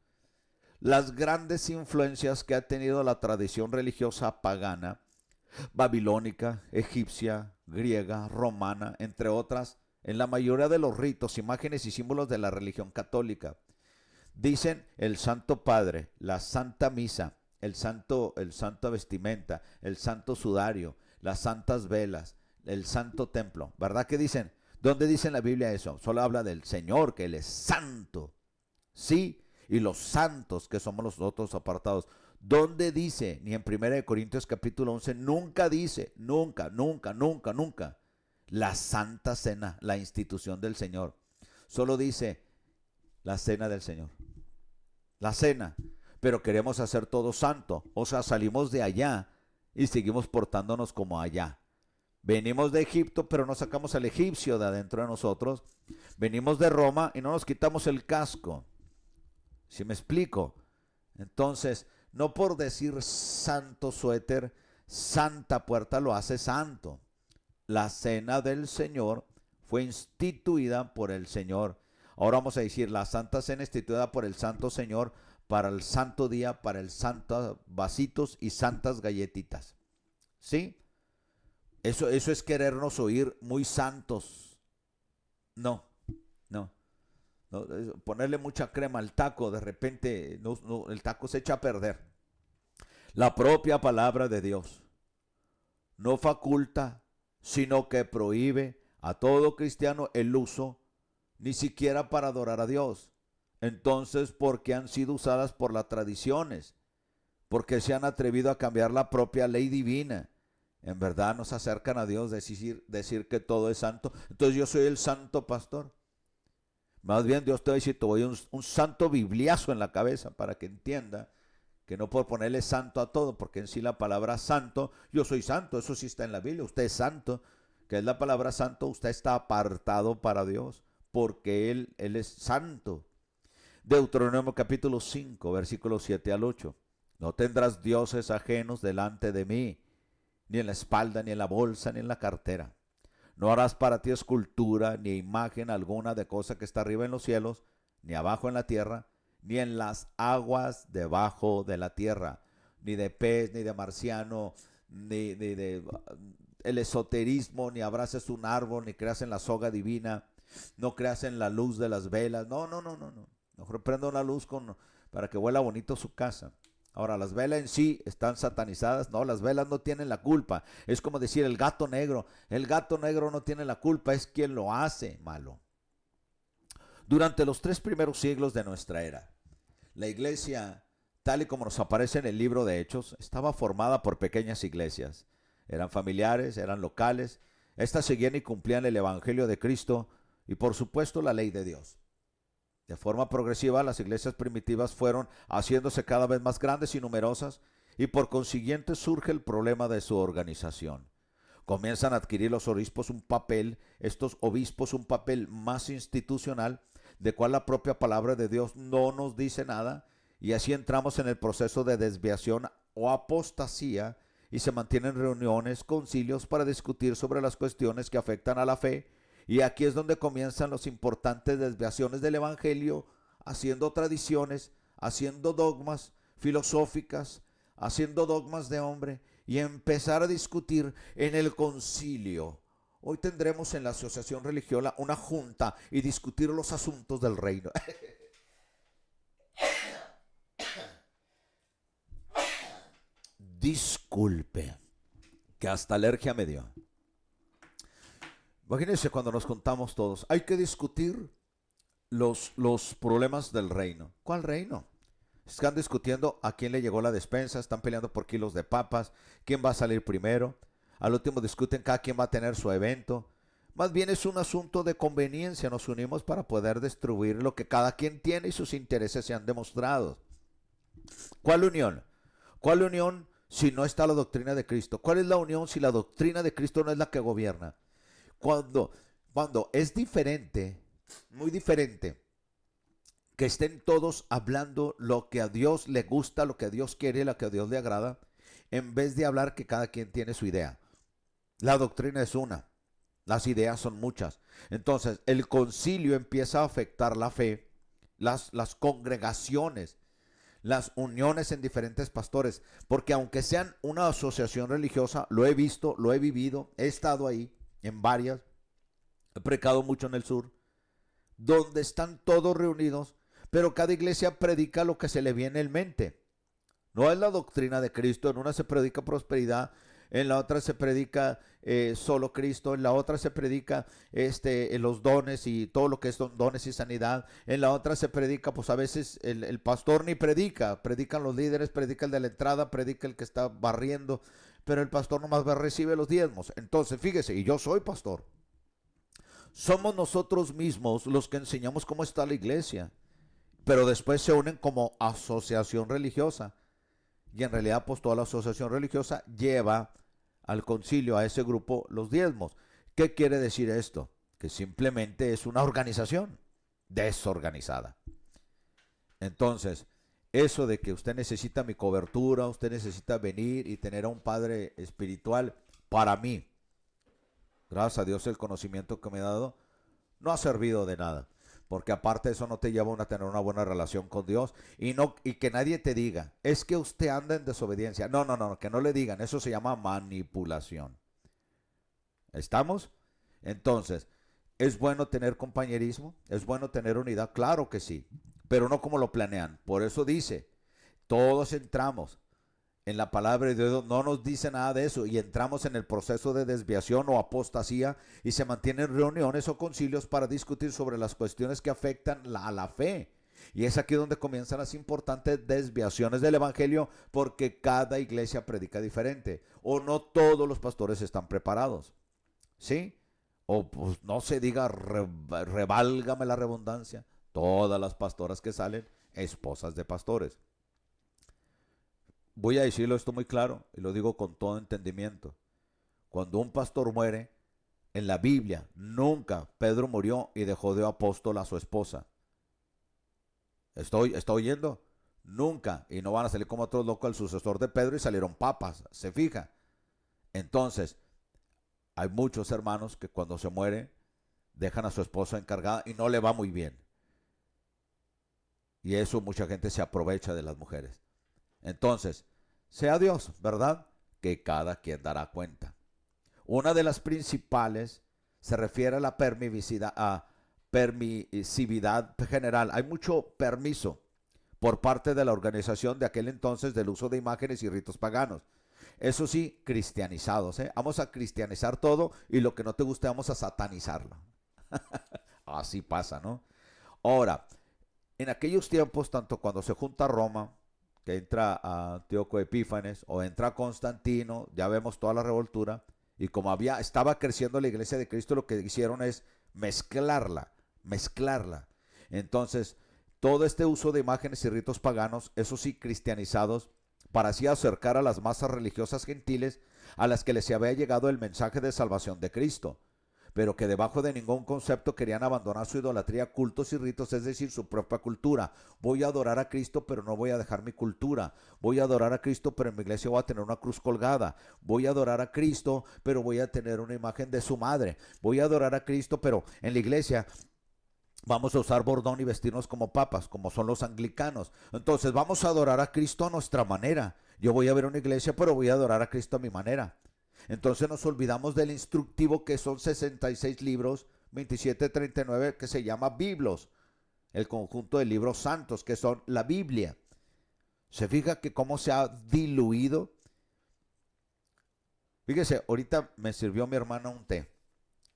Las grandes influencias que ha tenido la tradición religiosa pagana, babilónica, egipcia, griega, romana, entre otras, en la mayoría de los ritos, imágenes y símbolos de la religión católica, dicen el Santo Padre, la Santa Misa, el santo vestimenta, el santo sudario, las santas velas, el santo templo. ¿Verdad que dicen? ¿Dónde dice en la Biblia eso? Solo habla del Señor, que Él es santo. Sí, y los santos, que somos los otros apartados. ¿Dónde dice? Ni en 1 Corintios capítulo 11, nunca dice, nunca, la Santa Cena, la institución del Señor. Solo dice la cena del Señor. La cena. Pero queremos hacer todo santo. O sea, salimos de allá y seguimos portándonos como allá. Venimos de Egipto, pero no sacamos al egipcio de adentro de nosotros. Venimos de Roma y no nos quitamos el casco. ¿Sí me explico? Entonces, no por decir santo suéter, santa puerta lo hace santo. La cena del Señor fue instituida por el Señor. Ahora vamos a decir la Santa Cena instituida por el Santo Señor para el santo día, para el santo vasitos y santas galletitas. ¿Sí? Eso es querernos oír muy santos. No. Ponerle mucha crema al taco, de repente el taco se echa a perder. La propia palabra de Dios no faculta, sino que prohíbe a todo cristiano el uso, ni siquiera para adorar a Dios. Entonces, ¿por qué han sido usadas por las tradiciones? Porque se han atrevido a cambiar la propia ley divina. En verdad nos acercan a Dios, decir que todo es santo. Entonces yo soy el santo pastor. Más bien Dios te va a decir, te voy a un santo bibliazo en la cabeza para que entienda que no puedo ponerle santo a todo, porque en sí la palabra santo, yo soy santo, eso sí está en la Biblia, usted es santo, que es la palabra santo, usted está apartado para Dios, porque Él es santo. Deuteronomio capítulo 5, versículos 7 al 8. No tendrás dioses ajenos delante de mí, ni en la espalda, ni en la bolsa, ni en la cartera. No harás para ti escultura, ni imagen alguna de cosa que está arriba en los cielos, ni abajo en la tierra, ni en las aguas debajo de la tierra, ni de pez, ni de marciano, ni de el esoterismo, ni abraces un árbol, ni creas en la soga divina, no creas en la luz de las velas. No. Mejor prenda una luz para que huela bonito su casa. Ahora, las velas en sí están satanizadas. No, las velas no tienen la culpa. Es como decir el gato negro. El gato negro no tiene la culpa, es quien lo hace malo. Durante los 3 primeros siglos de nuestra era, la iglesia, tal y como nos aparece en el libro de Hechos, estaba formada por pequeñas iglesias. Eran familiares, eran locales. Estas seguían y cumplían el evangelio de Cristo y, por supuesto, la ley de Dios. De forma progresiva, las iglesias primitivas fueron haciéndose cada vez más grandes y numerosas, y por consiguiente surge el problema de su organización. Comienzan a adquirir los obispos un papel más institucional, de cual la propia palabra de Dios no nos dice nada, y así entramos en el proceso de desviación o apostasía, y se mantienen reuniones, concilios para discutir sobre las cuestiones que afectan a la fe. Y aquí es donde comienzan las importantes desviaciones del evangelio, haciendo tradiciones, haciendo dogmas filosóficas, haciendo dogmas de hombre, y empezar a discutir en el concilio. Hoy tendremos en la asociación religiosa una junta y discutir los asuntos del reino. Disculpe, que hasta alergia me dio. Imagínense cuando nos juntamos todos. Hay que discutir los problemas del reino. ¿Cuál reino? Están discutiendo a quién le llegó la despensa, están peleando por kilos de papas, quién va a salir primero. Al último discuten cada quien va a tener su evento. Más bien es un asunto de conveniencia. Nos unimos para poder destruir lo que cada quien tiene y sus intereses se han demostrado. ¿Cuál unión? ¿Cuál unión si no está la doctrina de Cristo? ¿Cuál es la unión si la doctrina de Cristo no es la que gobierna? Cuando es diferente, muy diferente, que estén todos hablando lo que a Dios le gusta, lo que a Dios quiere, lo que a Dios le agrada, en vez de hablar que cada quien tiene su idea. La doctrina es una, las ideas son muchas. Entonces, el concilio empieza a afectar la fe, las congregaciones, las uniones en diferentes pastores, porque aunque sean una asociación religiosa, lo he visto, lo he vivido, he estado ahí en varias, he predicado mucho en el sur, donde están todos reunidos, pero cada iglesia predica lo que se le viene en mente. No es la doctrina de Cristo. En una se predica prosperidad, en la otra se predica solo Cristo, en la otra se predica los dones y todo lo que son dones y sanidad, en la otra se predica, pues a veces el pastor ni predica, predican los líderes, predica el de la entrada, predica el que está barriendo, pero el pastor nomás recibe los diezmos. Entonces, fíjese, y yo soy pastor. Somos nosotros mismos los que enseñamos cómo está la iglesia, pero después se unen como asociación religiosa. Y en realidad, pues toda la asociación religiosa lleva al concilio, a ese grupo, los diezmos. ¿Qué quiere decir esto? Que simplemente es una organización desorganizada. Entonces, eso de que usted necesita mi cobertura, usted necesita venir y tener a un padre espiritual, para mí, gracias a Dios el conocimiento que me ha dado, no ha servido de nada. Porque aparte de eso no te lleva a tener una buena relación con Dios. Y que nadie te diga, es que usted anda en desobediencia. No, que no le digan. Eso se llama manipulación. ¿Estamos? Entonces, ¿es bueno tener compañerismo? ¿Es bueno tener unidad? Claro que sí. Pero no como lo planean. Por eso dice, todos entramos. En la palabra de Dios no nos dice nada de eso y entramos en el proceso de desviación o apostasía y se mantienen reuniones o concilios para discutir sobre las cuestiones que afectan a la fe. Y es aquí donde comienzan las importantes desviaciones del evangelio, porque cada iglesia predica diferente o no todos los pastores están preparados. ¿Sí? O pues no se diga, reválgame la redundancia, todas las pastoras que salen, esposas de pastores. Voy a decirlo esto muy claro y lo digo con todo entendimiento. Cuando un pastor muere, en la Biblia nunca Pedro murió y dejó de apóstol a su esposa. ¿Estoy oyendo? Nunca. Y no van a salir como otros locos el sucesor de Pedro y salieron papas. ¿Se fija? Entonces, hay muchos hermanos que cuando se muere dejan a su esposa encargada y no le va muy bien. Y eso mucha gente se aprovecha de las mujeres. Entonces, sea Dios, ¿verdad? Que cada quien dará cuenta. Una de las principales se refiere a la permisividad general. Hay mucho permiso por parte de la organización de aquel entonces del uso de imágenes y ritos paganos. Eso sí, cristianizados, ¿eh? Vamos a cristianizar todo y lo que no te guste vamos a satanizarlo. Así pasa, ¿no? Ahora, en aquellos tiempos, tanto cuando se junta Roma, que entra a Antíoco Epífanes o entra Constantino, ya vemos toda la revoltura, y como estaba creciendo la iglesia de Cristo, lo que hicieron es mezclarla. Entonces, todo este uso de imágenes y ritos paganos, eso sí, cristianizados, para así acercar a las masas religiosas gentiles a las que les había llegado el mensaje de salvación de Cristo, pero que debajo de ningún concepto querían abandonar su idolatría, cultos y ritos, es decir, su propia cultura. Voy a adorar a Cristo, pero no voy a dejar mi cultura. Voy a adorar a Cristo, pero en mi iglesia voy a tener una cruz colgada. Voy a adorar a Cristo, pero voy a tener una imagen de su madre. Voy a adorar a Cristo, pero en la iglesia vamos a usar bordón y vestirnos como papas, como son los anglicanos. Entonces vamos a adorar a Cristo a nuestra manera. Yo voy a ver una iglesia, pero voy a adorar a Cristo a mi manera. Entonces nos olvidamos del instructivo, que son 66 libros, 27-39, que se llama Biblos, el conjunto de libros santos que son la Biblia. ¿Se fija que cómo se ha diluido? Fíjese, ahorita me sirvió mi hermana un té.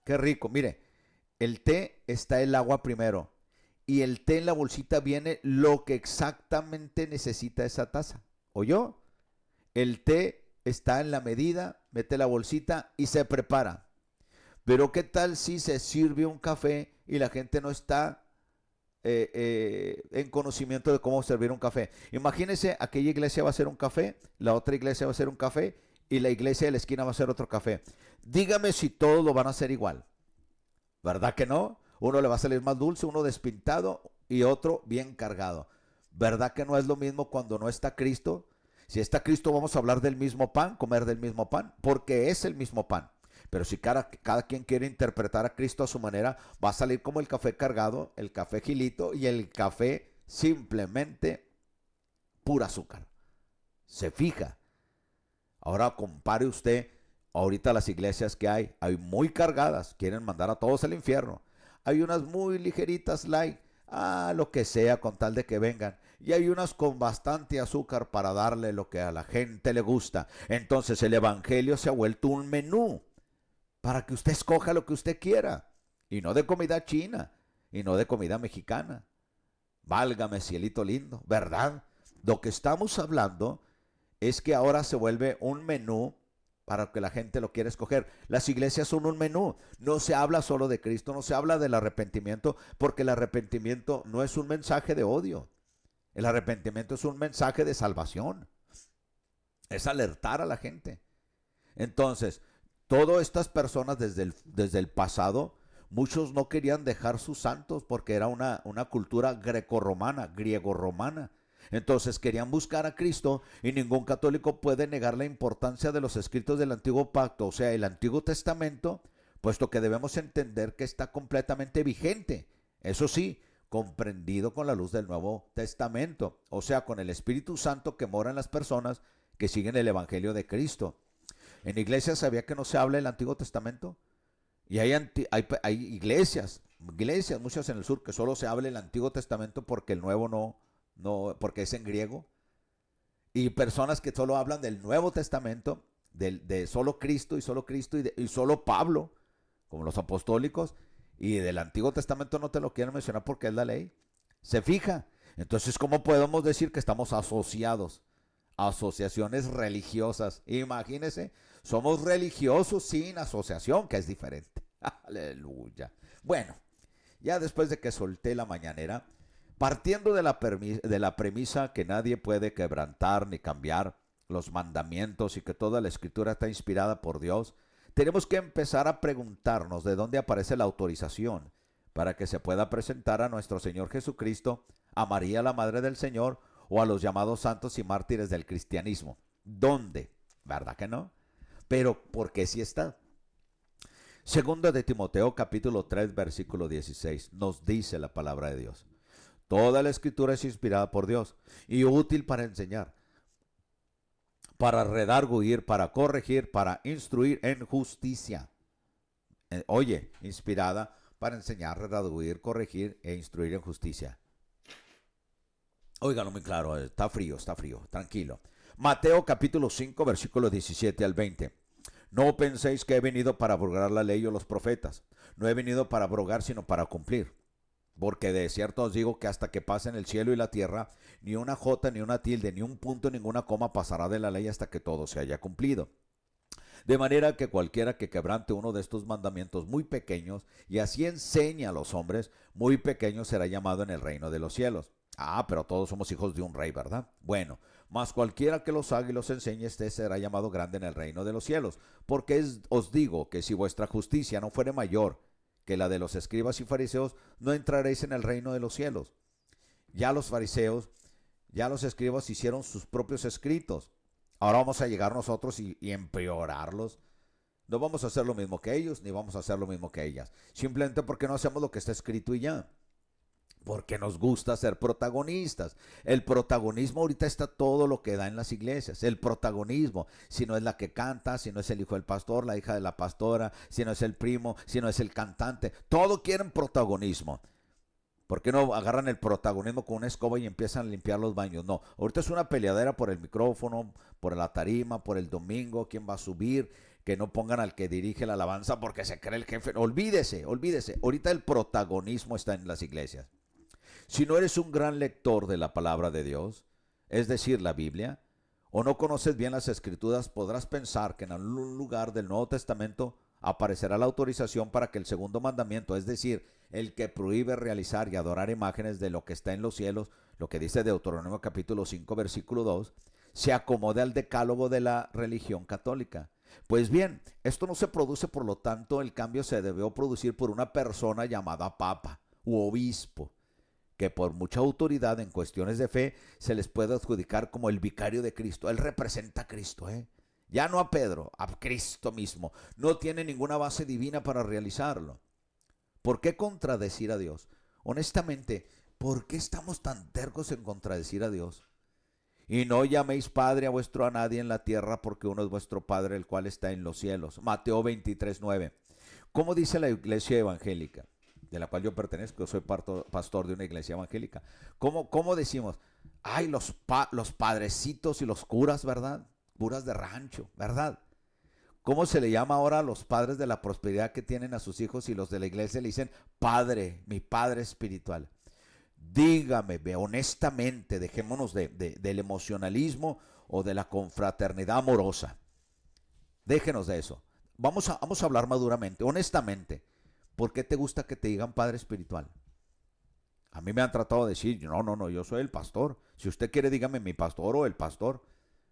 Qué rico, mire, el té está el agua primero y el té en la bolsita viene lo que exactamente necesita esa taza. ¿Oyó? El té está en la medida, mete la bolsita y se prepara. Pero ¿qué tal si se sirve un café y la gente no está en conocimiento de cómo servir un café? Imagínense, aquella iglesia va a hacer un café, la otra iglesia va a hacer un café y la iglesia de la esquina va a hacer otro café. Dígame si todos lo van a hacer igual. ¿Verdad que no? Uno le va a salir más dulce, uno despintado, y otro bien cargado. ¿Verdad que no es lo mismo cuando no está Cristo? Si está Cristo, vamos a hablar del mismo pan, comer del mismo pan, porque es el mismo pan. Pero si cada quien quiere interpretar a Cristo a su manera, va a salir como el café cargado, el café gilito y el café simplemente pura azúcar. Se fija. Ahora compare usted ahorita las iglesias que hay muy cargadas, quieren mandar a todos al infierno. Hay unas muy ligeritas, light, lo que sea con tal de que vengan. Y hay unas con bastante azúcar para darle lo que a la gente le gusta. Entonces el evangelio se ha vuelto un menú para que usted escoja lo que usted quiera. Y no de comida china, y no de comida mexicana. Válgame, cielito lindo, ¿verdad? Lo que estamos hablando es que ahora se vuelve un menú para que la gente lo quiera escoger. Las iglesias son un menú. No se habla solo de Cristo, no se habla del arrepentimiento, porque el arrepentimiento no es un mensaje de odio. El arrepentimiento es un mensaje de salvación. Es alertar a la gente. Entonces, todas estas personas desde el pasado, muchos no querían dejar sus santos porque era una cultura grecorromana, griego-romana. Entonces querían buscar a Cristo y ningún católico puede negar la importancia de los escritos del Antiguo Pacto, o sea, el Antiguo Testamento, puesto que debemos entender que está completamente vigente. Eso sí, comprendido con la luz del Nuevo Testamento, o sea, con el Espíritu Santo que mora en las personas que siguen el Evangelio de Cristo. En iglesias, ¿sabía que no se habla del Antiguo Testamento? Y hay iglesias, muchas en el sur, que solo se habla el Antiguo Testamento porque el Nuevo no, porque es en griego. Y personas que solo hablan del Nuevo Testamento, de solo Cristo y solo Pablo, como los apostólicos, y del Antiguo Testamento no te lo quieren mencionar porque es la ley. ¿Se fija? Entonces, ¿cómo podemos decir que estamos asociados? Asociaciones religiosas. Imagínense, somos religiosos sin asociación, que es diferente. Aleluya. Bueno, ya después de que solté la mañanera, partiendo de la premisa que nadie puede quebrantar ni cambiar los mandamientos y que toda la escritura está inspirada por Dios, tenemos que empezar a preguntarnos de dónde aparece la autorización para que se pueda presentar a nuestro Señor Jesucristo, a María la Madre del Señor o a los llamados santos y mártires del cristianismo. ¿Dónde? ¿Verdad que no? Pero ¿por qué sí está? Segunda de Timoteo capítulo 3 versículo 16 nos dice la palabra de Dios. Toda la escritura es inspirada por Dios y útil para enseñar, para redarguir, para corregir, para instruir en justicia. Oye, inspirada para enseñar, redarguir, corregir e instruir en justicia. Óigalo muy claro, está frío, tranquilo. Mateo capítulo 5 versículos 17 al 20. No penséis que he venido para abrogar la ley o los profetas. No he venido para abrogar, sino para cumplir. Porque de cierto os digo que hasta que pasen el cielo y la tierra, ni una jota, ni una tilde, ni un punto, ninguna coma pasará de la ley hasta que todo se haya cumplido. De manera que cualquiera que quebrante uno de estos mandamientos muy pequeños, y así enseña a los hombres, muy pequeño será llamado en el reino de los cielos. Pero todos somos hijos de un rey, ¿verdad? Bueno, mas cualquiera que los haga y los enseñe, este será llamado grande en el reino de los cielos. Porque os digo que si vuestra justicia no fuere mayor que la de los escribas y fariseos, no entraréis en el reino de los cielos. Ya los fariseos, ya los escribas hicieron sus propios escritos. Ahora vamos a llegar nosotros y empeorarlos. No vamos a hacer lo mismo que ellos, ni vamos a hacer lo mismo que ellas. Simplemente porque no hacemos lo que está escrito y ya. Porque nos gusta ser protagonistas. El protagonismo ahorita está todo lo que da en las iglesias. El protagonismo, si no es la que canta, si no es el hijo del pastor, la hija de la pastora, si no es el primo, si no es el cantante. Todo quieren protagonismo. ¿Por qué no agarran el protagonismo con una escoba y empiezan a limpiar los baños? No, ahorita es una peleadera por el micrófono, por la tarima, por el domingo, quién va a subir, que no pongan al que dirige la alabanza porque se cree el jefe. Olvídese. Ahorita el protagonismo está en las iglesias. Si no eres un gran lector de la palabra de Dios, es decir, la Biblia, o no conoces bien las Escrituras, podrás pensar que en algún lugar del Nuevo Testamento aparecerá la autorización para que el segundo mandamiento, es decir, el que prohíbe realizar y adorar imágenes de lo que está en los cielos, lo que dice Deuteronomio capítulo 5 versículo 2, se acomode al decálogo de la religión católica. Pues bien, esto no se produce, por lo tanto, el cambio se debió producir por una persona llamada papa u obispo, que por mucha autoridad en cuestiones de fe se les puede adjudicar como el vicario de Cristo. Él representa a Cristo, ya no a Pedro, a Cristo mismo. No tiene ninguna base divina para realizarlo. ¿Por qué contradecir a Dios? Honestamente, ¿por qué estamos tan tercos en contradecir a Dios? Y no llaméis Padre a vuestro a nadie en la tierra, porque uno es vuestro Padre, el cual está en los cielos. Mateo 23:9. ¿Cómo dice la iglesia evangélica, de la cual yo pertenezco? Soy pastor de una iglesia evangélica. ¿Cómo decimos? Ay, los padrecitos y los curas, ¿verdad? Curas de rancho, ¿verdad? ¿Cómo se le llama ahora a los padres de la prosperidad que tienen a sus hijos, y los de la iglesia le dicen Padre, mi Padre espiritual? Dígame, honestamente, dejémonos del emocionalismo o de la confraternidad amorosa. Déjenos de eso. Vamos a hablar maduramente, honestamente. ¿Por qué te gusta que te digan Padre espiritual? A mí me han tratado de decir, no, yo soy el pastor. Si usted quiere, dígame mi pastor o el pastor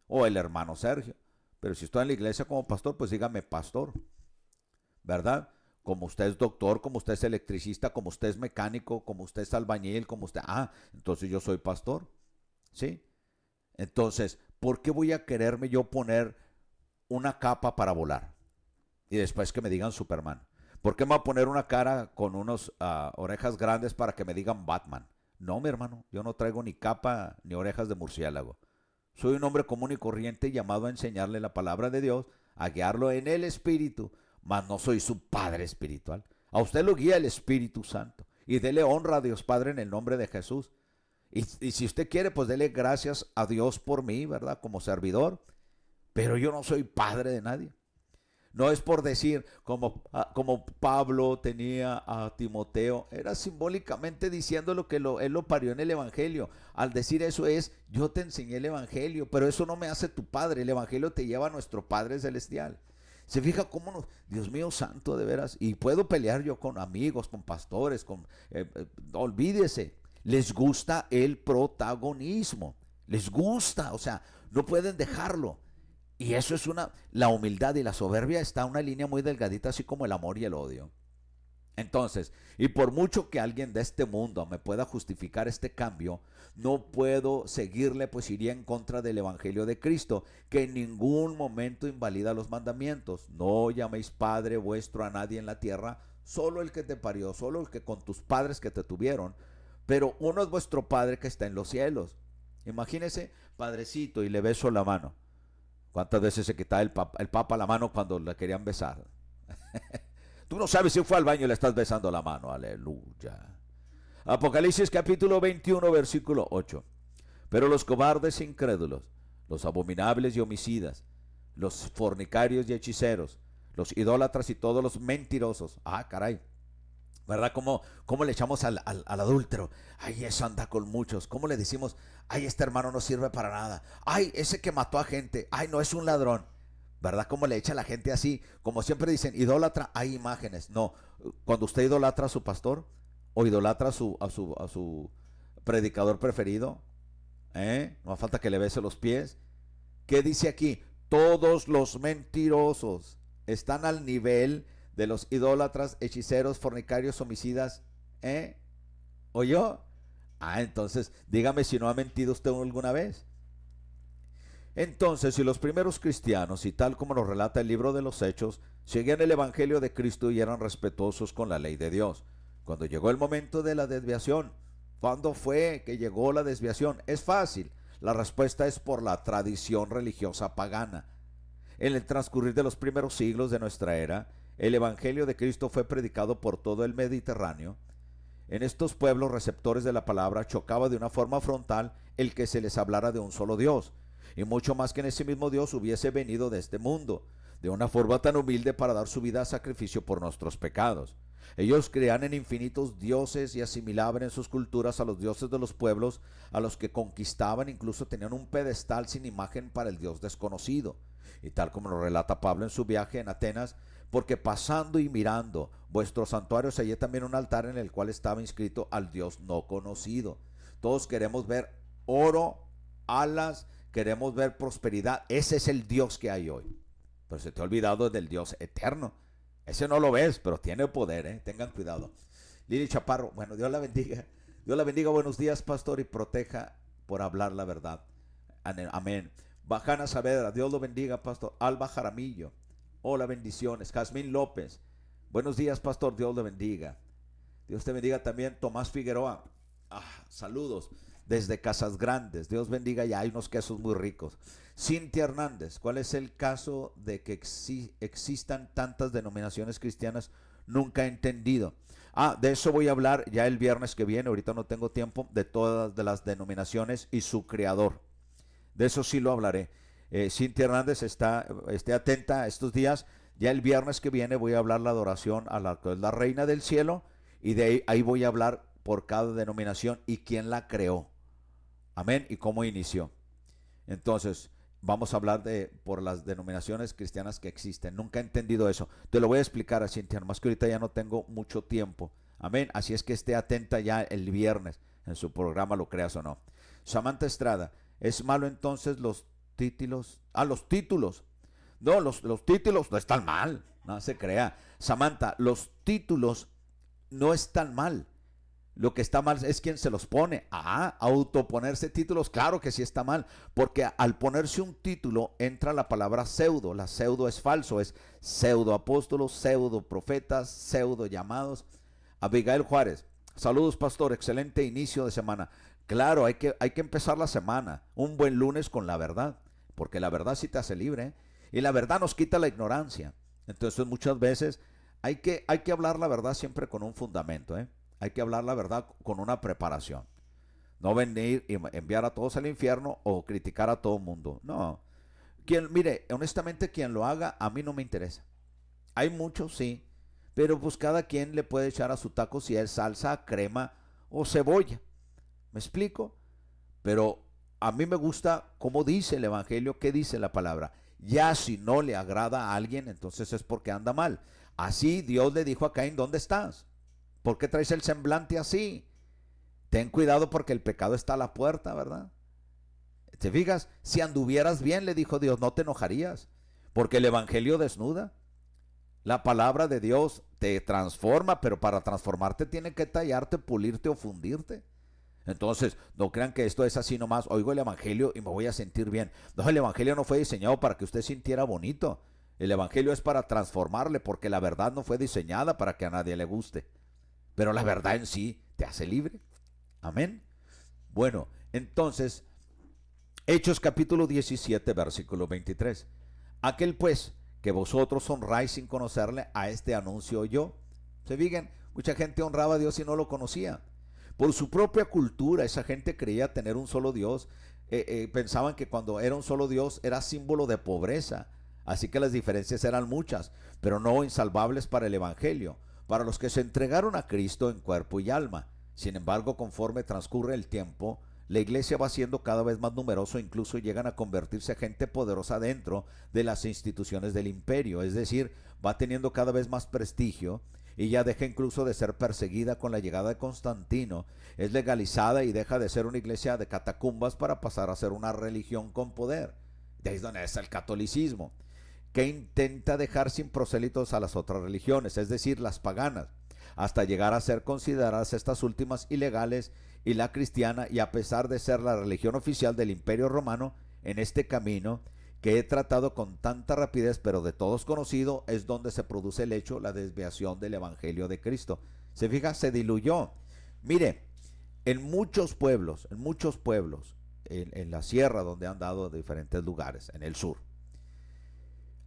o el hermano Sergio. Pero si estoy en la iglesia como pastor, pues dígame pastor, ¿verdad? Como usted es doctor, como usted es electricista, como usted es mecánico, como usted es albañil, como usted... entonces yo soy pastor, ¿sí? Entonces, ¿por qué voy a quererme yo poner una capa para volar? Y después que me digan Superman. ¿Por qué me voy a poner una cara con unas orejas grandes para que me digan Batman? No, mi hermano, yo no traigo ni capa ni orejas de murciélago. Soy un hombre común y corriente llamado a enseñarle la palabra de Dios, a guiarlo en el Espíritu, mas no soy su Padre espiritual. A usted lo guía el Espíritu Santo. Y dele honra a Dios Padre en el nombre de Jesús. Y si usted quiere, pues dele gracias a Dios por mí, ¿verdad? Como servidor. Pero yo no soy padre de nadie. No es por decir, como Pablo tenía a Timoteo, era simbólicamente diciendo lo que él lo parió en el Evangelio. Al decir eso es, yo te enseñé el Evangelio, pero eso no me hace tu padre. El Evangelio te lleva a nuestro Padre Celestial. Se fija cómo Dios mío santo, de veras. Y puedo pelear yo con amigos, con pastores, olvídese. Les gusta el protagonismo. Les gusta, o sea, no pueden dejarlo. Y eso es la humildad y la soberbia está una línea muy delgadita, así como el amor y el odio. Entonces, y por mucho que alguien de este mundo me pueda justificar este cambio, no puedo seguirle, pues iría en contra del Evangelio de Cristo, que en ningún momento invalida los mandamientos. No llaméis Padre vuestro a nadie en la tierra, solo el que te parió, solo el que con tus padres que te tuvieron, pero uno es vuestro Padre que está en los cielos. Imagínese, padrecito, y le beso la mano. ¿Cuántas veces se quitaba el papa la mano cuando la querían besar? Tú no sabes si fue al baño y le estás besando la mano. Aleluya. Apocalipsis capítulo 21, versículo 8. Pero los cobardes e incrédulos, los abominables y homicidas, los fornicarios y hechiceros, los idólatras y todos los mentirosos. Caray. ¿Verdad? ¿Cómo le echamos al adúltero? Ay, eso anda con muchos. ¿Cómo le decimos? Ay, este hermano no sirve para nada. Ay, ese que mató a gente. Ay, no, es un ladrón. ¿Verdad? ¿Cómo le echa a la gente así? Como siempre dicen, idólatra, hay imágenes. No, cuando usted idolatra a su pastor o idolatra a su predicador preferido, no falta que le bese los pies. ¿Qué dice aquí? Todos los mentirosos están al nivel de los idólatras, hechiceros, fornicarios, homicidas, ¿oyó? Entonces, dígame si no ha mentido usted alguna vez. Entonces, si los primeros cristianos, y tal como nos relata el libro de los Hechos, seguían el Evangelio de Cristo y eran respetuosos con la ley de Dios, cuando llegó el momento de la desviación, ¿cuándo fue que llegó la desviación? Es fácil, la respuesta es por la tradición religiosa pagana. En el transcurrir de los primeros siglos de nuestra era, el Evangelio de Cristo fue predicado por todo el Mediterráneo. En estos pueblos receptores de la palabra chocaba de una forma frontal el que se les hablara de un solo Dios, y mucho más que en ese mismo Dios hubiese venido de este mundo, de una forma tan humilde para dar su vida a sacrificio por nuestros pecados. Ellos creían en infinitos dioses y asimilaban en sus culturas a los dioses de los pueblos a los que conquistaban, incluso tenían un pedestal sin imagen para el Dios desconocido. Y tal como nos relata Pablo en su viaje en Atenas, porque pasando y mirando vuestros santuarios hallé también un altar en el cual estaba inscrito al Dios no conocido. Todos queremos ver oro, alas, queremos ver prosperidad. Ese es el Dios que hay hoy. Pero se te ha olvidado del Dios eterno. Ese no lo ves, pero tiene poder, Tengan cuidado. Lili Chaparro, bueno, Dios la bendiga. Dios la bendiga, buenos días, pastor, y proteja por hablar la verdad. Amén. Bajana Saavedra, Dios lo bendiga, pastor. Alba Jaramillo, hola, bendiciones. Jazmín López, buenos días, pastor, Dios le bendiga. Dios te bendiga también. Tomás Figueroa, saludos desde Casas Grandes, Dios bendiga, ya hay unos quesos muy ricos. Cintia Hernández, ¿cuál es el caso de que existan tantas denominaciones cristianas? Nunca he entendido. De eso voy a hablar ya el viernes que viene, ahorita no tengo tiempo, de todas de las denominaciones y su creador. De eso sí lo hablaré. Cintia Hernández, esté atenta estos días. Ya el viernes que viene voy a hablar la adoración a la Reina del Cielo, y de ahí voy a hablar por cada denominación y quién la creó. Amén, y cómo inició. Entonces, vamos a hablar por las denominaciones cristianas que existen. Nunca he entendido eso. Te lo voy a explicar, Cintia, más que ahorita ya no tengo mucho tiempo. Amén, así es que esté atenta ya el viernes en su programa, lo creas o no. Samantha Estrada, ¿es malo entonces los títulos? Los títulos. No, los títulos no están mal, no se crea. Samantha, los títulos no están mal. Lo que está mal es quien se los pone. Autoponerse títulos, claro que sí está mal, porque al ponerse un título entra la palabra pseudo. La pseudo es falso, es pseudo apóstolos, pseudo profetas, pseudo llamados. Abigail Juárez, saludos, pastor, excelente inicio de semana. Claro, hay que empezar la semana, un buen lunes con la verdad, porque la verdad sí te hace libre, ¿eh? Y la verdad nos quita la ignorancia. Entonces muchas veces hay que hablar la verdad siempre con un fundamento, ¿eh? Hay que hablar la verdad con una preparación. No venir y enviar a todos al infierno o criticar a todo el mundo. No. Mire, honestamente, quien lo haga, a mí no me interesa. Hay muchos, sí, pero pues cada quien le puede echar a su taco si es salsa, crema o cebolla. ¿Me explico? Pero a mí me gusta cómo dice el Evangelio, qué dice la palabra. Ya si no le agrada a alguien, entonces es porque anda mal. Así Dios le dijo a Caín, ¿dónde estás? ¿Por qué traes el semblante así? Ten cuidado porque el pecado está a la puerta, ¿verdad? ¿Te fijas? Si anduvieras bien, le dijo Dios, no te enojarías, porque el Evangelio desnuda. La palabra de Dios te transforma, pero para transformarte tiene que tallarte, pulirte o fundirte. Entonces, no crean que esto es así nomás, oigo el Evangelio y me voy a sentir bien. No, el Evangelio no fue diseñado para que usted sintiera bonito. El Evangelio es para transformarle, porque la verdad no fue diseñada para que a nadie le guste. Pero la verdad en sí te hace libre. Amén. Bueno, entonces, Hechos capítulo 17, versículo 23. Aquel pues que vosotros honráis sin conocerle, a este anuncio yo. Se fijan, mucha gente honraba a Dios y no lo conocía. Por su propia cultura, esa gente creía tener un solo Dios. Pensaban que cuando era un solo Dios era símbolo de pobreza. Así que las diferencias eran muchas, pero no insalvables para el Evangelio, para los que se entregaron a Cristo en cuerpo y alma. Sin embargo, conforme transcurre el tiempo, la iglesia va siendo cada vez más numerosa, incluso llegan a convertirse gente poderosa dentro de las instituciones del imperio, es decir, va teniendo cada vez más prestigio y ya deja incluso de ser perseguida con la llegada de Constantino, es legalizada y deja de ser una iglesia de catacumbas para pasar a ser una religión con poder. De ahí es donde está el catolicismo, que intenta dejar sin prosélitos a las otras religiones, es decir, las paganas, hasta llegar a ser consideradas estas últimas ilegales y la cristiana, y a pesar de ser la religión oficial del Imperio Romano, en este camino que he tratado con tanta rapidez, pero de todos conocido, es donde se produce el hecho, la desviación del Evangelio de Cristo. Se fija, se diluyó. Mire, en muchos pueblos, en la sierra donde han dado de diferentes lugares, en el sur,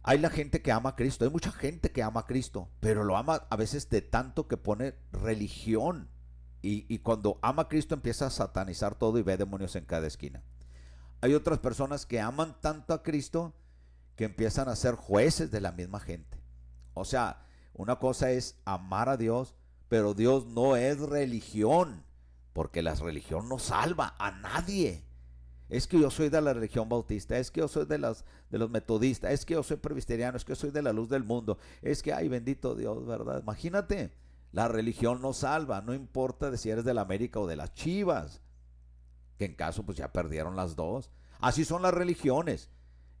hay la gente que ama a Cristo, hay mucha gente que ama a Cristo, pero lo ama a veces de tanto que pone religión. Y cuando ama a Cristo empieza a satanizar todo y ve demonios en cada esquina. Hay otras personas que aman tanto a Cristo que empiezan a ser jueces de la misma gente. O sea, una cosa es amar a Dios, pero Dios no es religión, porque la religión no salva a nadie. Es que yo soy de la religión bautista, es que yo soy de los metodistas, es que yo soy presbiteriano, es que yo soy de la luz del mundo, es que, ay, bendito Dios, ¿verdad? Imagínate, la religión no salva, no importa de si eres de la América o de las Chivas, que en caso pues ya perdieron las dos. Así son las religiones,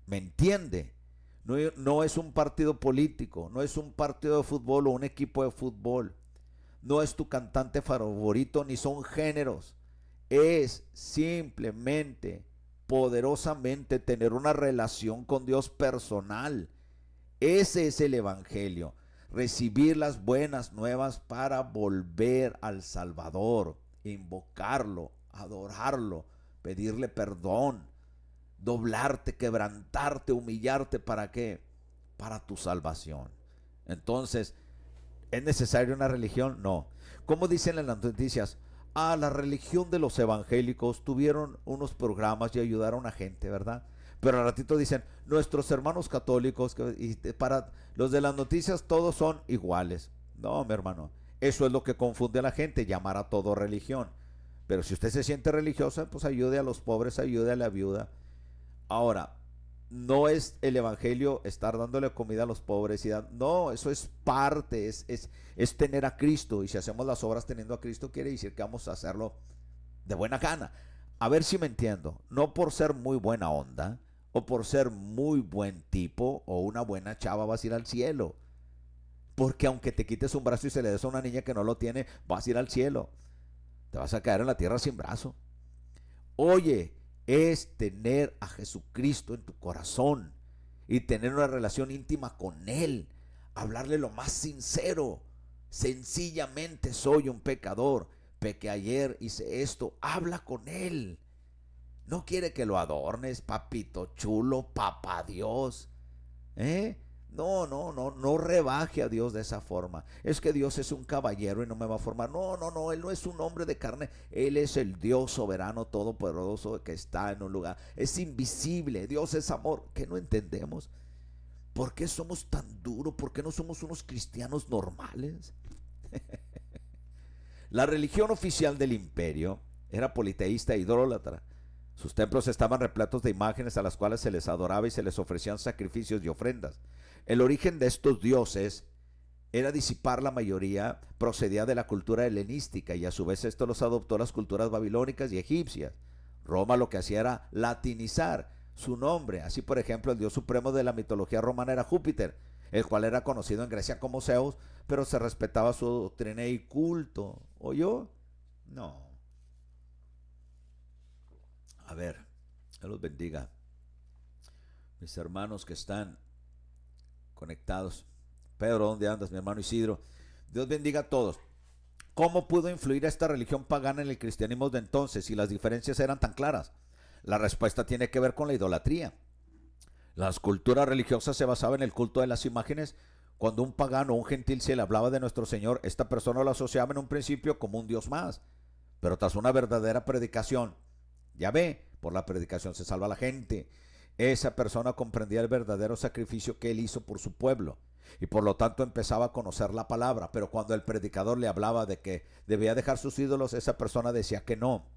¿me entiende? No es un partido político, no es un partido de fútbol o un equipo de fútbol. no es tu cantante favorito, ni son géneros. Es simplemente, poderosamente tener una relación con Dios personal. Ese es el evangelio. Recibir las buenas nuevas para volver al Salvador, invocarlo, adorarlo, pedirle perdón, doblarte, quebrantarte, humillarte. ¿Para qué? Para tu salvación. Entonces, ¿es necesaria una religión? No. Como dicen en las noticias, la religión de los evangélicos tuvieron unos programas y ayudaron a gente, ¿verdad? Pero al ratito dicen, nuestros hermanos católicos, y para los de las noticias todos son iguales. No, mi hermano, eso es lo que confunde a la gente, llamar a todo religión. Pero si usted se siente religiosa, pues ayude a los pobres, ayude a la viuda. Ahora, no es el evangelio estar dándole comida a los pobres no, eso es parte, es tener a Cristo. Y si hacemos las obras teniendo a Cristo, quiere decir que vamos a hacerlo de buena gana. A ver si me entiendo, no por ser muy buena onda o por ser muy buen tipo o una buena chava vas a ir al cielo, porque aunque te quites un brazo y se le des a una niña que no lo tiene, vas a ir al cielo. Te vas a caer en la tierra sin brazo. Oye, es tener a Jesucristo en tu corazón y tener una relación íntima con Él, hablarle lo más sincero. Sencillamente, soy un pecador, pequé ayer, hice esto. Habla con Él. No quiere que lo adornes, papito chulo, papá Dios. No rebaje a Dios de esa forma. Es que Dios es un caballero y no me va a formar. No, Él no es un hombre de carne. Él es el Dios soberano, todopoderoso, que está en un lugar. Es invisible. Dios es amor. ¿Qué no entendemos? ¿Por qué somos tan duros? ¿Por qué no somos unos cristianos normales? La religión oficial del imperio era politeísta e idólatra. Sus templos estaban repletos de imágenes a las cuales se les adoraba y se les ofrecían sacrificios y ofrendas. El origen de estos dioses era disipar la mayoría, procedía de la cultura helenística y a su vez esto los adoptó las culturas babilónicas y egipcias. Roma lo que hacía era latinizar su nombre. Así, por ejemplo, el dios supremo de la mitología romana era Júpiter, el cual era conocido en Grecia como Zeus, pero se respetaba su doctrina y culto. ¿Oyó? No. A ver, Dios los bendiga. Mis hermanos que están conectados. Pedro, ¿dónde andas, mi hermano Isidro? Dios bendiga a todos. ¿Cómo pudo influir esta religión pagana en el cristianismo de entonces si las diferencias eran tan claras? La respuesta tiene que ver con la idolatría. Las culturas religiosas se basaban en el culto de las imágenes. Cuando un pagano o un gentil se le hablaba de nuestro Señor, esta persona lo asociaba en un principio como un Dios más. Pero tras una verdadera predicación, ya ve, por la predicación se salva la gente. Esa persona comprendía el verdadero sacrificio que Él hizo por su pueblo y por lo tanto empezaba a conocer la palabra. Pero cuando el predicador le hablaba de que debía dejar sus ídolos, esa persona decía que no.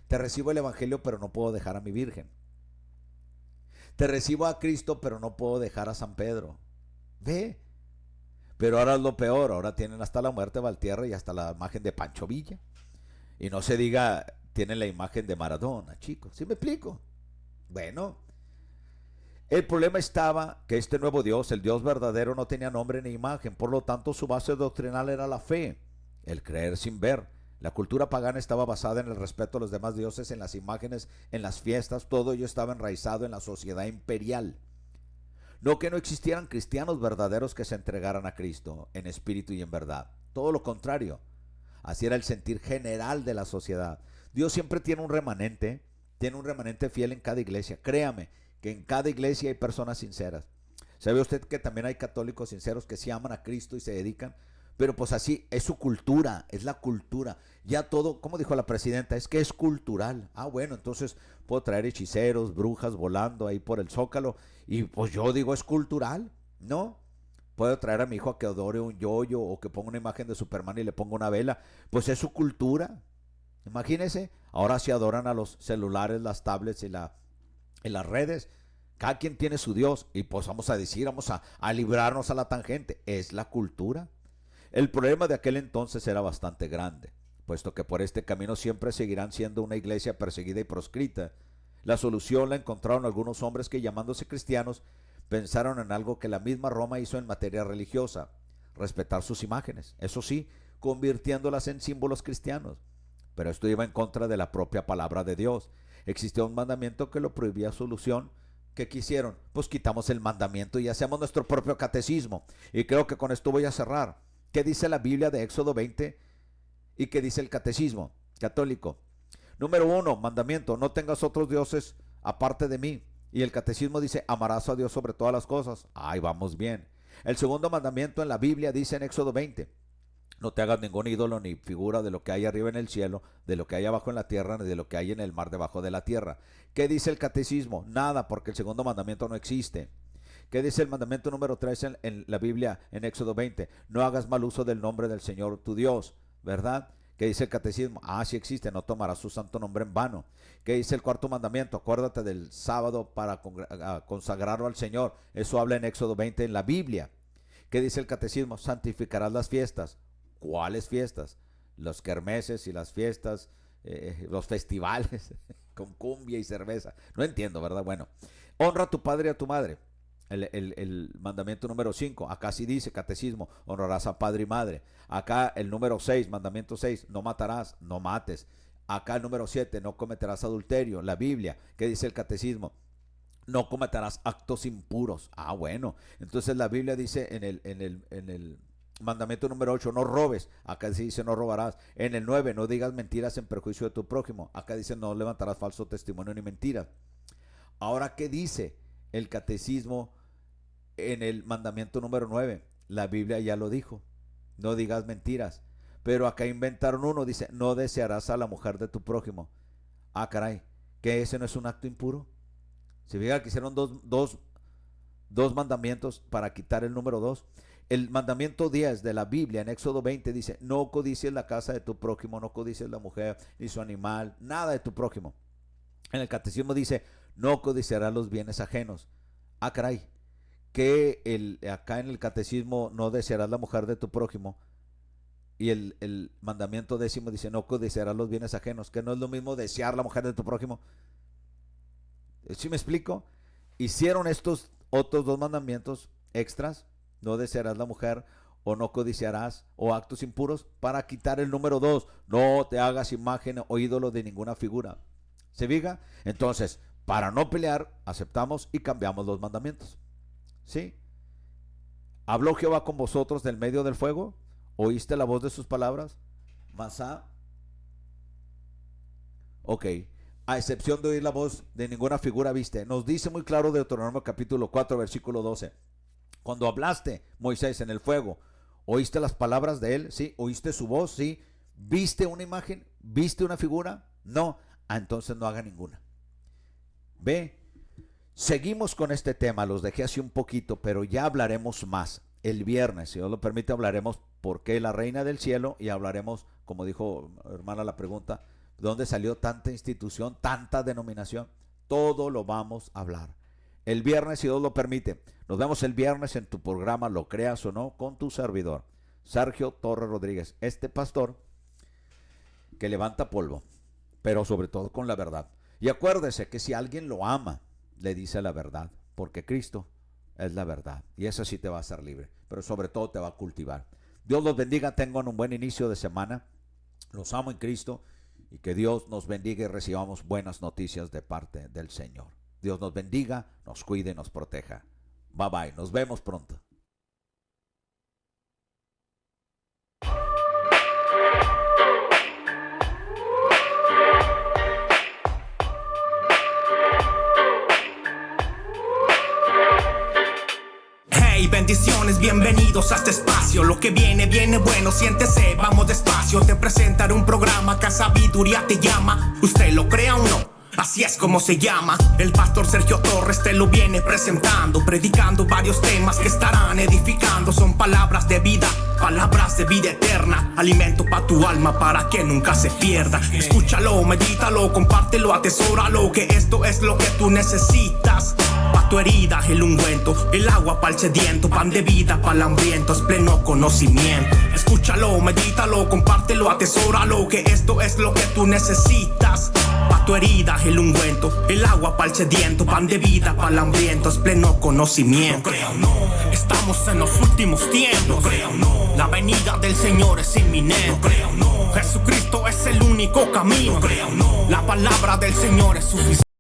Te recibo el evangelio, pero no puedo dejar a mi virgen. Te recibo a Cristo, pero no puedo dejar a San Pedro. Ve. Pero ahora es lo peor, ahora tienen hasta la muerte de Valtierra y hasta la imagen de Pancho Villa. Y no se diga, tienen la imagen de Maradona, chicos. ¿Sí me explico? Bueno, el problema estaba que este nuevo Dios, el Dios verdadero, no tenía nombre ni imagen. Por lo tanto, su base doctrinal era la fe, el creer sin ver. La cultura pagana estaba basada en el respeto a los demás dioses, en las imágenes, en las fiestas. Todo ello estaba enraizado en la sociedad imperial. No que no existieran cristianos verdaderos que se entregaran a Cristo en espíritu y en verdad. Todo lo contrario. Así era el sentir general de la sociedad. Dios siempre tiene un remanente fiel en cada iglesia. Créame que en cada iglesia hay personas sinceras. ¿Sabe usted que también hay católicos sinceros que sí aman a Cristo y se dedican? Pero pues así, es su cultura, es la cultura. Ya todo, como dijo la presidenta, es que es cultural. Bueno, entonces puedo traer hechiceros, brujas volando ahí por el Zócalo. Y pues yo digo, es cultural, ¿no? Puedo traer a mi hijo a que adore un yoyo o que ponga una imagen de Superman y le ponga una vela. Pues es su cultura. Imagínense, ahora se adoran a los celulares, las tablets y las redes. Cada quien tiene su Dios y pues vamos a decir, vamos a librarnos a la tangente. Es la cultura. El problema de aquel entonces era bastante grande, puesto que por este camino siempre seguirán siendo una iglesia perseguida y proscrita. La solución la encontraron algunos hombres que, llamándose cristianos, pensaron en algo que la misma Roma hizo en materia religiosa: respetar sus imágenes. Eso sí, convirtiéndolas en símbolos cristianos. Pero esto iba en contra de la propia palabra de Dios. Existía un mandamiento que lo prohibía solución. ¿Qué quisieron? Pues quitamos el mandamiento y hacemos nuestro propio catecismo. Y creo que con esto voy a cerrar. ¿Qué dice la Biblia de Éxodo 20? ¿Y qué dice el catecismo católico? Número 1, mandamiento: no tengas otros dioses aparte de mí. Y el catecismo dice: amarás a Dios sobre todas las cosas. Ahí vamos bien. El segundo mandamiento en la Biblia dice en Éxodo 20: no te hagas ningún ídolo ni figura de lo que hay arriba en el cielo, de lo que hay abajo en la tierra, ni de lo que hay en el mar debajo de la tierra. ¿Qué dice el catecismo? Nada, porque el segundo mandamiento no existe. ¿Qué dice el mandamiento número 3 en la Biblia en Éxodo 20? No hagas mal uso del nombre del Señor tu Dios, ¿verdad? ¿Qué dice el catecismo? Sí existe: no tomarás su santo nombre en vano. ¿Qué dice el cuarto mandamiento? Acuérdate del sábado para consagrarlo al Señor. Eso habla en Éxodo 20 en la Biblia. ¿Qué dice el catecismo? Santificarás las fiestas. ¿Cuáles fiestas? Los kermeses y las fiestas, los festivales con cumbia y cerveza. No entiendo, ¿verdad? Bueno, honra a tu padre y a tu madre. El mandamiento número 5, acá sí dice catecismo: honrarás a padre y madre. Acá el número 6, mandamiento 6, no matarás, no mates. Acá el número 7, no cometerás adulterio. La Biblia, ¿qué dice el catecismo? No cometerás actos impuros. Bueno, entonces la Biblia dice en el mandamiento número 8, no robes. Acá dice: no robarás. En el 9, no digas mentiras en perjuicio de tu prójimo. Acá dice: no levantarás falso testimonio ni mentiras. Ahora, ¿qué dice el catecismo en el mandamiento número 9? La Biblia ya lo dijo: no digas mentiras. Pero acá inventaron uno, dice: no desearás a la mujer de tu prójimo. Caray, ¿que ese no es un acto impuro? Se fija que hicieron dos mandamientos para quitar el número 2. El mandamiento 10 de la Biblia en Éxodo 20 dice: no codicies la casa de tu prójimo, no codicies la mujer, ni su animal, nada de tu prójimo. En el catecismo dice: no codiciarás los bienes ajenos. Caray, que acá en el catecismo no desearás la mujer de tu prójimo, y el mandamiento 10 dice: no codiciarás los bienes ajenos, que no es lo mismo desear la mujer de tu prójimo. ¿Sí me explico? Hicieron estos otros 2 mandamientos extras: no desearás la mujer, o no codiciarás, o actos impuros, para quitar el número 2, no te hagas imagen o ídolo de ninguna figura. ¿Se fija? Entonces, para no pelear, aceptamos y cambiamos los mandamientos. ¿Sí? ¿Habló Jehová con vosotros del medio del fuego? ¿Oíste la voz de sus palabras? Masá. Ok. A excepción de oír la voz, de ninguna figura viste. Nos dice muy claro Deuteronomio capítulo 4, versículo 12. Cuando hablaste, Moisés, en el fuego, ¿oíste las palabras de él? Sí. ¿Oíste su voz? Sí. ¿Viste una imagen? ¿Viste una figura? No. Entonces no haga ninguna. Ve, seguimos con este tema. Los dejé así un poquito, pero ya hablaremos más. El viernes, si Dios lo permite, hablaremos por qué la reina del cielo, y hablaremos, como dijo hermana la pregunta, ¿dónde salió tanta institución, tanta denominación? Todo lo vamos a hablar el viernes, si Dios lo permite. Nos vemos el viernes en tu programa, lo creas o no, con tu servidor, Sergio Torres Rodríguez, este pastor que levanta polvo, pero sobre todo con la verdad. Y acuérdese que si alguien lo ama, le dice la verdad, porque Cristo es la verdad, y eso sí te va a hacer libre, pero sobre todo te va a cultivar. Dios los bendiga, tengan un buen inicio de semana. Los amo en Cristo, y que Dios nos bendiga y recibamos buenas noticias de parte del Señor. Dios nos bendiga, nos cuide y nos proteja. Bye bye, nos vemos pronto. Bendiciones, bienvenidos a este espacio. Lo que viene, viene bueno, siéntese, vamos despacio. Te presentaré un programa que a sabiduría te llama. Usted lo crea o no, así es como se llama. El pastor Sergio Torres te lo viene presentando, predicando varios temas que estarán edificando. Son palabras de vida eterna, alimento para tu alma para que nunca se pierda. Escúchalo, medítalo, compártelo, atesóralo, que esto es lo que tú necesitas. Pa' tu herida el ungüento, el agua pa'l sediento, pan de vida pa'l hambriento, es pleno conocimiento. Escúchalo, medítalo, compártelo, atesóralo, que esto es lo que tú necesitas. Pa' pa' tu herida el ungüento, el agua pa'l sediento, pan de vida pa'l hambriento, es pleno conocimiento. No creo, no, estamos en los últimos tiempos. No creo, no, la venida del Señor es inminente. No creo, no, Jesucristo es el único camino. No creo, no, la palabra del Señor es suficiente.